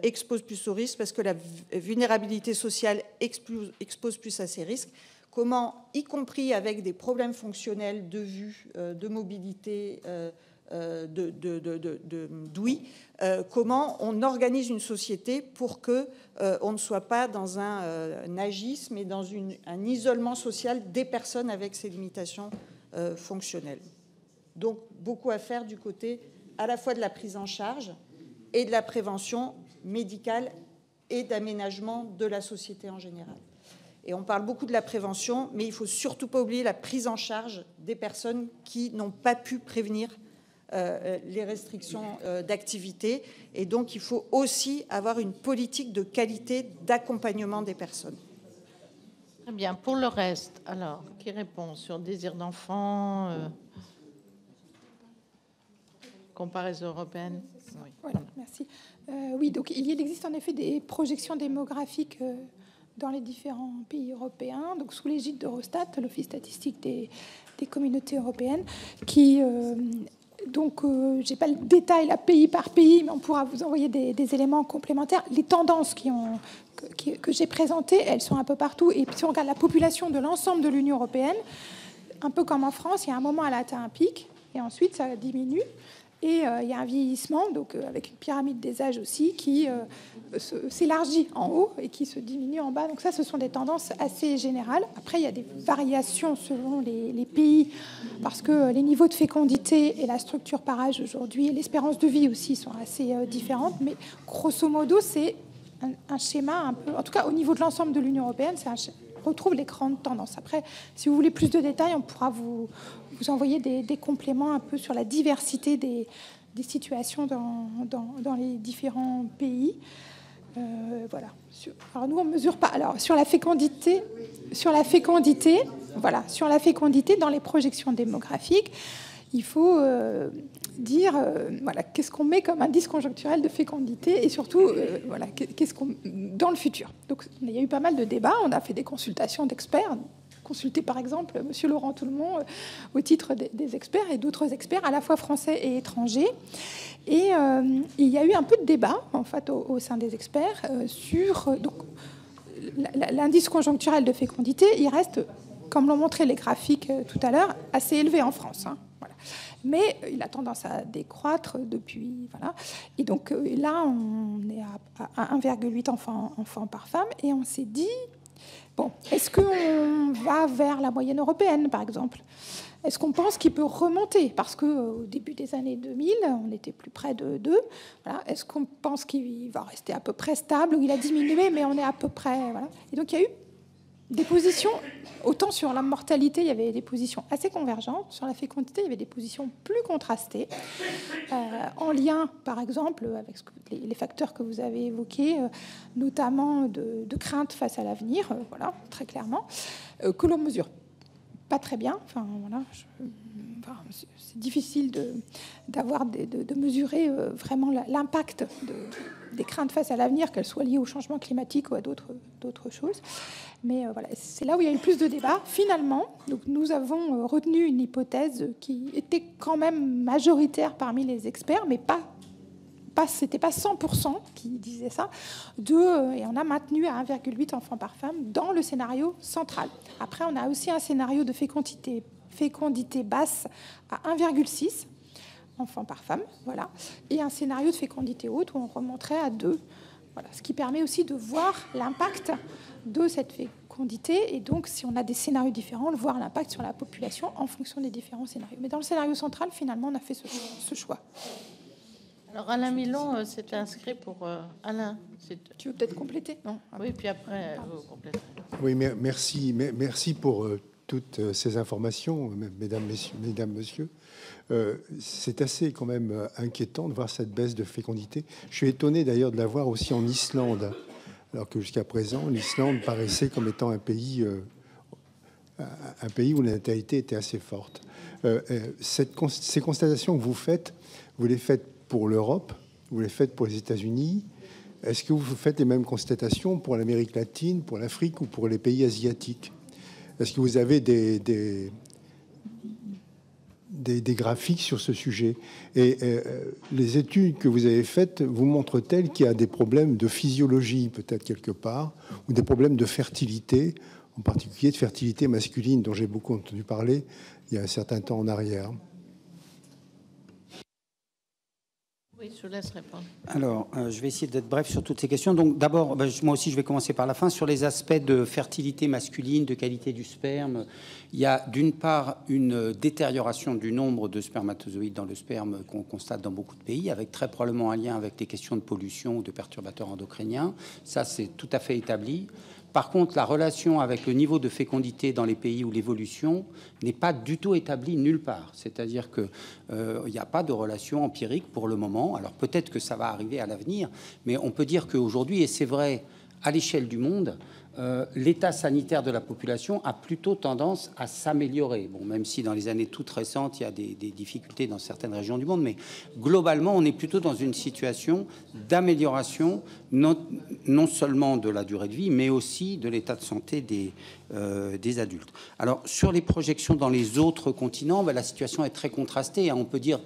expose plus aux risques, parce que la vulnérabilité sociale expose plus à ces risques, comment, y compris avec des problèmes fonctionnels de vue, de mobilité, d'ouïe, comment on organise une société pour que on ne soit pas dans un agisme et dans un isolement social des personnes avec ces limitations fonctionnelles. Donc, beaucoup à faire du côté à la fois de la prise en charge et de la prévention médicale et d'aménagement de la société en général. Et on parle beaucoup de la prévention, mais il ne faut surtout pas oublier la prise en charge des personnes qui n'ont pas pu prévenir les restrictions d'activité. Et donc, il faut aussi avoir une politique de qualité d'accompagnement des personnes. Très bien. Pour le reste, alors, qui répond sur désir d'enfant, comparaison européenne? Oui. Voilà, merci. Oui, donc il existe en effet des projections démographiques dans les différents pays européens, donc sous l'égide d'Eurostat, l'Office statistique des communautés européennes, qui donc j'ai pas le détail là pays par pays, mais on pourra vous envoyer des éléments complémentaires. Les tendances que j'ai présentées, elles sont un peu partout. Et si on regarde la population de l'ensemble de l'Union européenne, un peu comme en France, il y a un moment elle a atteint un pic et ensuite ça diminue. Et il y a un vieillissement, donc avec une pyramide des âges aussi, qui s'élargit en haut et qui se diminue en bas. Donc ça, ce sont des tendances assez générales. Après, il y a des variations selon les pays, parce que les niveaux de fécondité et la structure par âge aujourd'hui, et l'espérance de vie aussi sont assez différentes. Mais grosso modo, c'est un schéma un peu... En tout cas, au niveau de l'ensemble de l'Union européenne, on retrouve les grandes tendances. Après, si vous voulez plus de détails, on pourra vous envoyer des compléments un peu sur la diversité des situations dans les différents pays. Voilà. Alors nous, on mesure pas. Alors sur la fécondité, voilà, sur la fécondité dans les projections démographiques, il faut dire voilà, qu'est-ce qu'on met comme indice conjoncturel de fécondité et surtout voilà, qu'est-ce qu'on dans le futur. Donc il y a eu pas mal de débats. On a fait des consultations d'experts. Consulter par exemple Monsieur Laurent Toulmont au titre des experts et d'autres experts à la fois français et étrangers. Et il y a eu un peu de débat en fait au sein des experts sur donc l'indice conjoncturel de fécondité. Il reste, comme l'ont montré les graphiques tout à l'heure, assez élevé en France. Hein, voilà. Mais il a tendance à décroître depuis. Voilà. Et donc là, on est à 1,8 enfants par femme et on s'est dit. Bon, est-ce qu'on va vers la moyenne européenne, par exemple? Est-ce qu'on pense qu'il peut remonter? Parce qu'au début des années 2000, on était plus près de 2. Voilà. Est-ce qu'on pense qu'il va rester à peu près stable ou il a diminué, mais on est à peu près... Voilà. Et donc, il y a eu des positions, autant sur la mortalité, il y avait des positions assez convergentes. Sur la fécondité, il y avait des positions plus contrastées. En lien, par exemple, avec les facteurs que vous avez évoqués, notamment de crainte face à l'avenir, voilà, très clairement, que l'on mesure pas très bien. Enfin, voilà, c'est difficile de mesurer vraiment l'impact des craintes face à l'avenir, qu'elles soient liées au changement climatique ou à d'autres choses. Mais voilà, c'est là où il y a eu plus de débats. Finalement, donc, nous avons retenu une hypothèse qui était quand même majoritaire parmi les experts, mais c'était pas 100% qui disait ça, et on a maintenu à 1,8 enfants par femme dans le scénario central. Après, on a aussi un scénario de fécondité basse à 1,6 enfants par femme, voilà, et un scénario de fécondité haute où on remonterait à 2. Voilà, ce qui permet aussi de voir l'impact de cette fécondité, et donc si on a des scénarios différents, de voir l'impact sur la population en fonction des différents scénarios. Mais dans le scénario central, finalement, on a fait ce choix. Alors Alain Milon s'est inscrit pour Alain. Tu veux peut-être compléter? Non. Oui, puis après vous compléterez. Oui, merci pour toutes ces informations, mesdames, messieurs. C'est assez quand même inquiétant de voir cette baisse de fécondité. Je suis étonné d'ailleurs de la voir aussi en Islande, alors que jusqu'à présent, l'Islande paraissait comme étant un pays un pays où la natalité était assez forte. Ces constatations que vous les faites pour l'Europe, vous les faites pour les États-Unis. Est-ce que vous faites les mêmes constatations pour l'Amérique latine, pour l'Afrique ou pour les pays asiatiques? Est-ce que vous avez des graphiques sur ce sujet? Et les études que vous avez faites vous montrent-elles qu'il y a des problèmes de physiologie, peut-être quelque part, ou des problèmes de fertilité, en particulier de fertilité masculine, dont j'ai beaucoup entendu parler il y a un certain temps en arrière? Oui, je vous laisse répondre. Alors, je vais essayer d'être bref sur toutes ces questions. Donc, d'abord, moi aussi, je vais commencer par la fin. Sur les aspects de fertilité masculine, de qualité du sperme, il y a d'une part une détérioration du nombre de spermatozoïdes dans le sperme qu'on constate dans beaucoup de pays, avec très probablement un lien avec les questions de pollution ou de perturbateurs endocriniens. Ça, c'est tout à fait établi. Par contre, la relation avec le niveau de fécondité dans les pays où l'évolution n'est pas du tout établie nulle part. C'est-à-dire qu'il n'y a pas de relation empirique pour le moment. Alors peut-être que ça va arriver à l'avenir, mais on peut dire qu'aujourd'hui, et c'est vrai à l'échelle du monde, l'état sanitaire de la population a plutôt tendance à s'améliorer. Bon, même si dans les années toutes récentes, il y a des difficultés dans certaines régions du monde, mais globalement, on est plutôt dans une situation d'amélioration, non seulement de la durée de vie, mais aussi de l'état de santé des adultes. Alors, sur les projections dans les autres continents, la situation est très contrastée. On peut dire...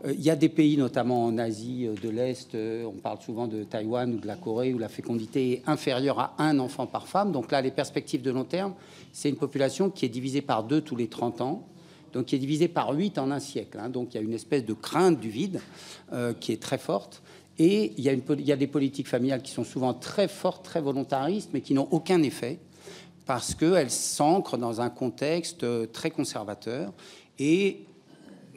Il y a des pays, notamment en Asie de l'Est, on parle souvent de Taïwan ou de la Corée, où la fécondité est inférieure à 1 enfant par femme. Donc là, les perspectives de long terme, c'est une population qui est divisée par 2 tous les 30 ans, donc qui est divisée par 8 en un siècle. Donc il y a une espèce de crainte du vide qui est très forte. Et il y a des politiques familiales qui sont souvent très fortes, très volontaristes, mais qui n'ont aucun effet parce qu'elles s'ancrent dans un contexte très conservateur. Et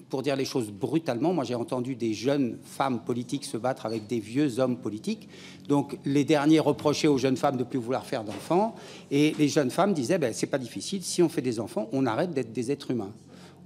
pour dire les choses brutalement, moi j'ai entendu des jeunes femmes politiques se battre avec des vieux hommes politiques. Donc les derniers reprochaient aux jeunes femmes de ne plus vouloir faire d'enfants. Et les jeunes femmes disaient, c'est pas difficile, si on fait des enfants, on arrête d'être des êtres humains.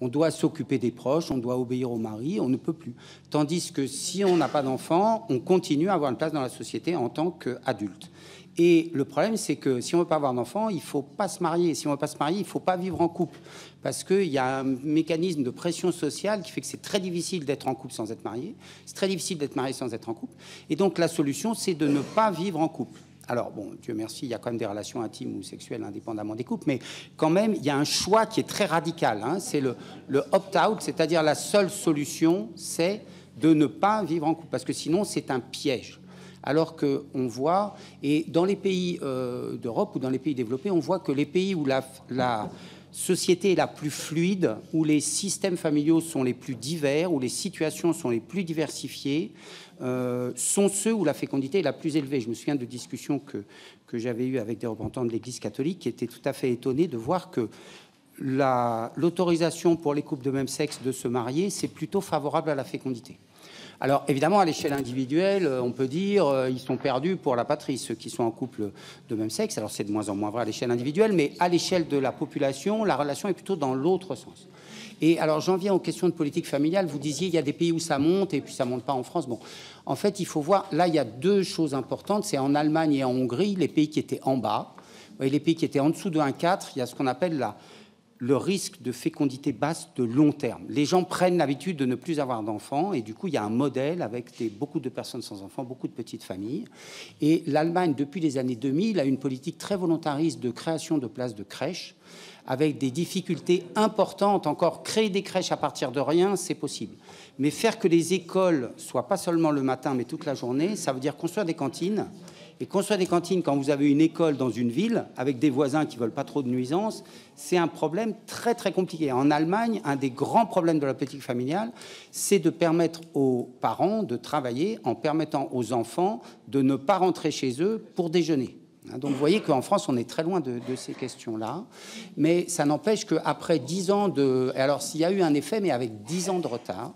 On doit s'occuper des proches, on doit obéir au mari, on ne peut plus. Tandis que si on n'a pas d'enfants, on continue à avoir une place dans la société en tant qu'adulte. Et le problème, c'est que si on ne veut pas avoir d'enfants, il ne faut pas se marier. Si on ne veut pas se marier, il ne faut pas vivre en couple. Parce qu'il y a un mécanisme de pression sociale qui fait que c'est très difficile d'être en couple sans être marié. C'est très difficile d'être marié sans être en couple. Et donc, la solution, c'est de ne pas vivre en couple. Alors, bon, Dieu merci, il y a quand même des relations intimes ou sexuelles indépendamment des couples, mais quand même, il y a un choix qui est très radical. C'est le opt-out, c'est-à-dire la seule solution, c'est de ne pas vivre en couple. Parce que sinon, c'est un piège. Alors qu'on voit, et dans les pays d'Europe ou dans les pays développés, on voit que les pays où la société est la plus fluide, où les systèmes familiaux sont les plus divers, où les situations sont les plus diversifiées, sont ceux où la fécondité est la plus élevée. Je me souviens de discussions que j'avais eues avec des représentants de l'Église catholique qui étaient tout à fait étonnés de voir que l'autorisation pour les couples de même sexe de se marier, c'est plutôt favorable à la fécondité. Alors, évidemment, à l'échelle individuelle, on peut dire ils sont perdus pour la patrie, ceux qui sont en couple de même sexe. Alors, c'est de moins en moins vrai à l'échelle individuelle, mais à l'échelle de la population, la relation est plutôt dans l'autre sens. Et alors, j'en viens aux questions de politique familiale. Vous disiez, il y a des pays où ça monte et puis ça monte pas en France. Bon, en fait, il faut voir, là, il y a deux choses importantes. C'est en Allemagne et en Hongrie, les pays qui étaient en bas. Et les pays qui étaient en dessous de 1,4, il y a ce qu'on appelle le risque de fécondité basse de long terme. Les gens prennent l'habitude de ne plus avoir d'enfants et du coup, il y a un modèle avec beaucoup de personnes sans enfants, beaucoup de petites familles. Et l'Allemagne, depuis les années 2000, a une politique très volontariste de création de places de crèches avec des difficultés importantes. Encore, créer des crèches à partir de rien, c'est possible. Mais faire que les écoles soient pas seulement le matin, mais toute la journée, ça veut dire construire des cantines. Et construire des cantines quand vous avez une école dans une ville avec des voisins qui veulent pas trop de nuisances, c'est un problème très très compliqué. En Allemagne, un des grands problèmes de la politique familiale, c'est de permettre aux parents de travailler en permettant aux enfants de ne pas rentrer chez eux pour déjeuner. Donc vous voyez qu'en France, on est très loin de ces questions-là. Mais ça n'empêche qu'après 10 ans de... Alors s'il y a eu un effet, mais avec 10 ans de retard,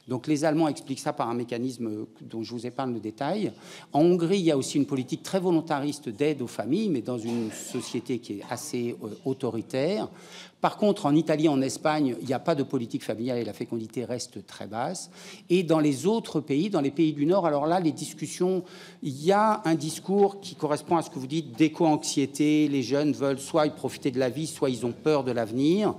Donc les Allemands expliquent ça par un mécanisme dont je vous épargne le détail. En Hongrie, il y a aussi une politique très volontariste d'aide aux familles, mais dans une société qui est assez autoritaire. Par contre, en Italie, en Espagne, il n'y a pas de politique familiale et la fécondité reste très basse. Et dans les autres pays, dans les pays du Nord, alors là, les discussions, il y a un discours qui correspond à ce que vous dites d'éco-anxiété. Les jeunes veulent soit profiter de la vie, soit ils ont peur de l'avenir.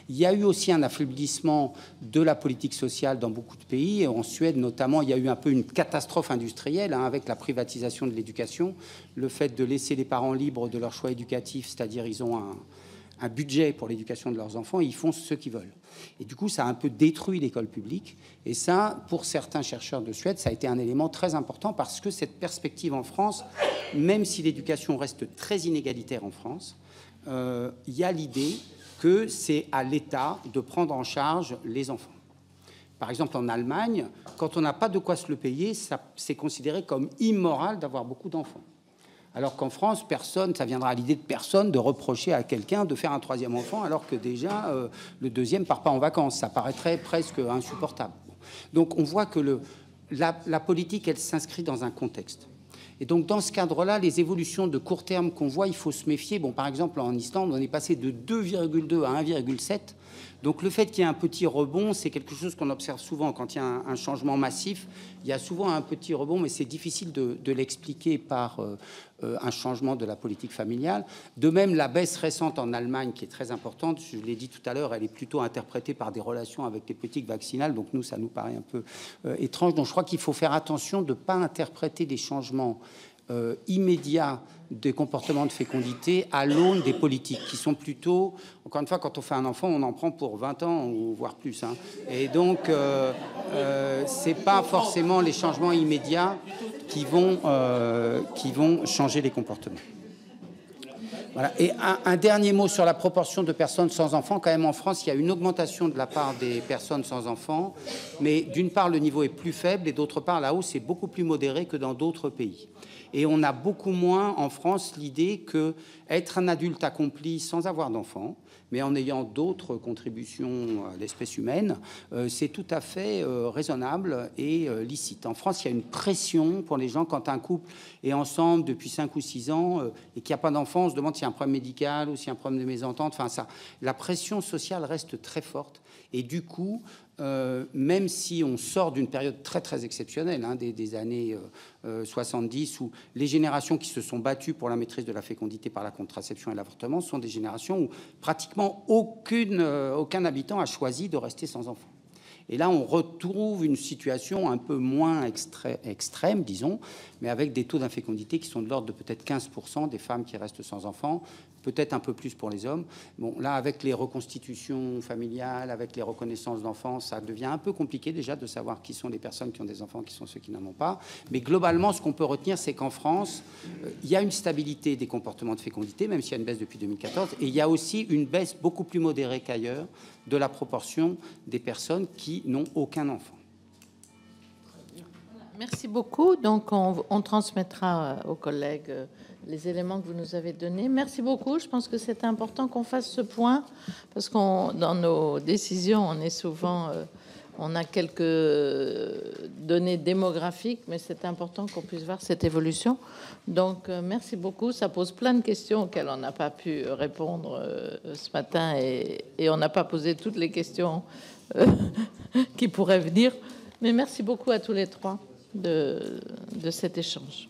Il y a eu aussi un affaiblissement de la politique sociale dans beaucoup de pays. Et en Suède, notamment, il y a eu un peu une catastrophe industrielle avec la privatisation de l'éducation, le fait de laisser les parents libres de leur choix éducatif, c'est-à-dire ils ont un budget pour l'éducation de leurs enfants et ils font ce qu'ils veulent. Et du coup, ça a un peu détruit l'école publique. Et ça, pour certains chercheurs de Suède, ça a été un élément très important parce que cette perspective en France, même si l'éducation reste très inégalitaire en France, il y a l'idée que c'est à l'État de prendre en charge les enfants. Par exemple, en Allemagne, quand on n'a pas de quoi se le payer, c'est considéré comme immoral d'avoir beaucoup d'enfants. Alors qu'en France, ça viendra à l'idée de personne de reprocher à quelqu'un de faire un troisième enfant, alors que déjà, le deuxième part pas en vacances. Ça paraîtrait presque insupportable. Donc on voit que la politique, elle s'inscrit dans un contexte. Et donc, dans ce cadre-là, les évolutions de court terme qu'on voit, il faut se méfier. Bon, par exemple, en Islande, on est passé de 2,2 à 1,7. Donc, le fait qu'il y ait un petit rebond, c'est quelque chose qu'on observe souvent. Quand il y a un changement massif, il y a souvent un petit rebond, mais c'est difficile de l'expliquer par un changement de la politique familiale. De même, la baisse récente en Allemagne, qui est très importante, je l'ai dit tout à l'heure, elle est plutôt interprétée par des relations avec les politiques vaccinales. Donc, nous, ça nous paraît un peu étrange. Donc, je crois qu'il faut faire attention de ne pas interpréter des changements immédiats des comportements de fécondité à l'aune des politiques qui sont plutôt, encore une fois, quand on fait un enfant, on en prend pour 20 ans ou voire plus. Hein. Et donc, c'est pas forcément les changements immédiats qui vont changer les comportements. Voilà. Et un dernier mot sur la proportion de personnes sans enfants. Quand même, en France, il y a une augmentation de la part des personnes sans enfants, mais d'une part, le niveau est plus faible, et d'autre part, la hausse est beaucoup plus modérée que dans d'autres pays. Et on a beaucoup moins en France l'idée que être un adulte accompli sans avoir d'enfants, mais en ayant d'autres contributions à l'espèce humaine, c'est tout à fait raisonnable et licite. En France, il y a une pression pour les gens quand un couple est ensemble depuis 5 ou 6 ans et qu'il n'y a pas d'enfant, on se demande s'il y a un problème médical ou s'il y a un problème de mésentente. Enfin, la pression sociale reste très forte. Et du coup, même si on sort d'une période très très exceptionnelle, hein, des années 70, où les générations qui se sont battues pour la maîtrise de la fécondité par la contraception et l'avortement sont des générations où pratiquement aucun habitant a choisi de rester sans enfant. Et là, on retrouve une situation un peu moins extrême, disons, mais avec des taux d'infécondité qui sont de l'ordre de peut-être 15% des femmes qui restent sans enfants, peut-être un peu plus pour les hommes. Bon, là, avec les reconstitutions familiales, avec les reconnaissances d'enfants, ça devient un peu compliqué déjà de savoir qui sont les personnes qui ont des enfants, qui sont ceux qui n'en ont pas. Mais globalement, ce qu'on peut retenir, c'est qu'en France, il y a une stabilité des comportements de fécondité, même s'il y a une baisse depuis 2014, et il y a aussi une baisse beaucoup plus modérée qu'ailleurs de la proportion des personnes qui n'ont aucun enfant. Merci beaucoup. Donc, on transmettra aux collègues les éléments que vous nous avez donnés. Merci beaucoup. Je pense que c'est important qu'on fasse ce point parce qu'on, dans nos décisions, on est souvent, on a quelques données démographiques, mais c'est important qu'on puisse voir cette évolution. Donc, merci beaucoup. Ça pose plein de questions auxquelles on n'a pas pu répondre ce matin et on n'a pas posé toutes les questions qui pourraient venir. Mais merci beaucoup à tous les trois de cet échange.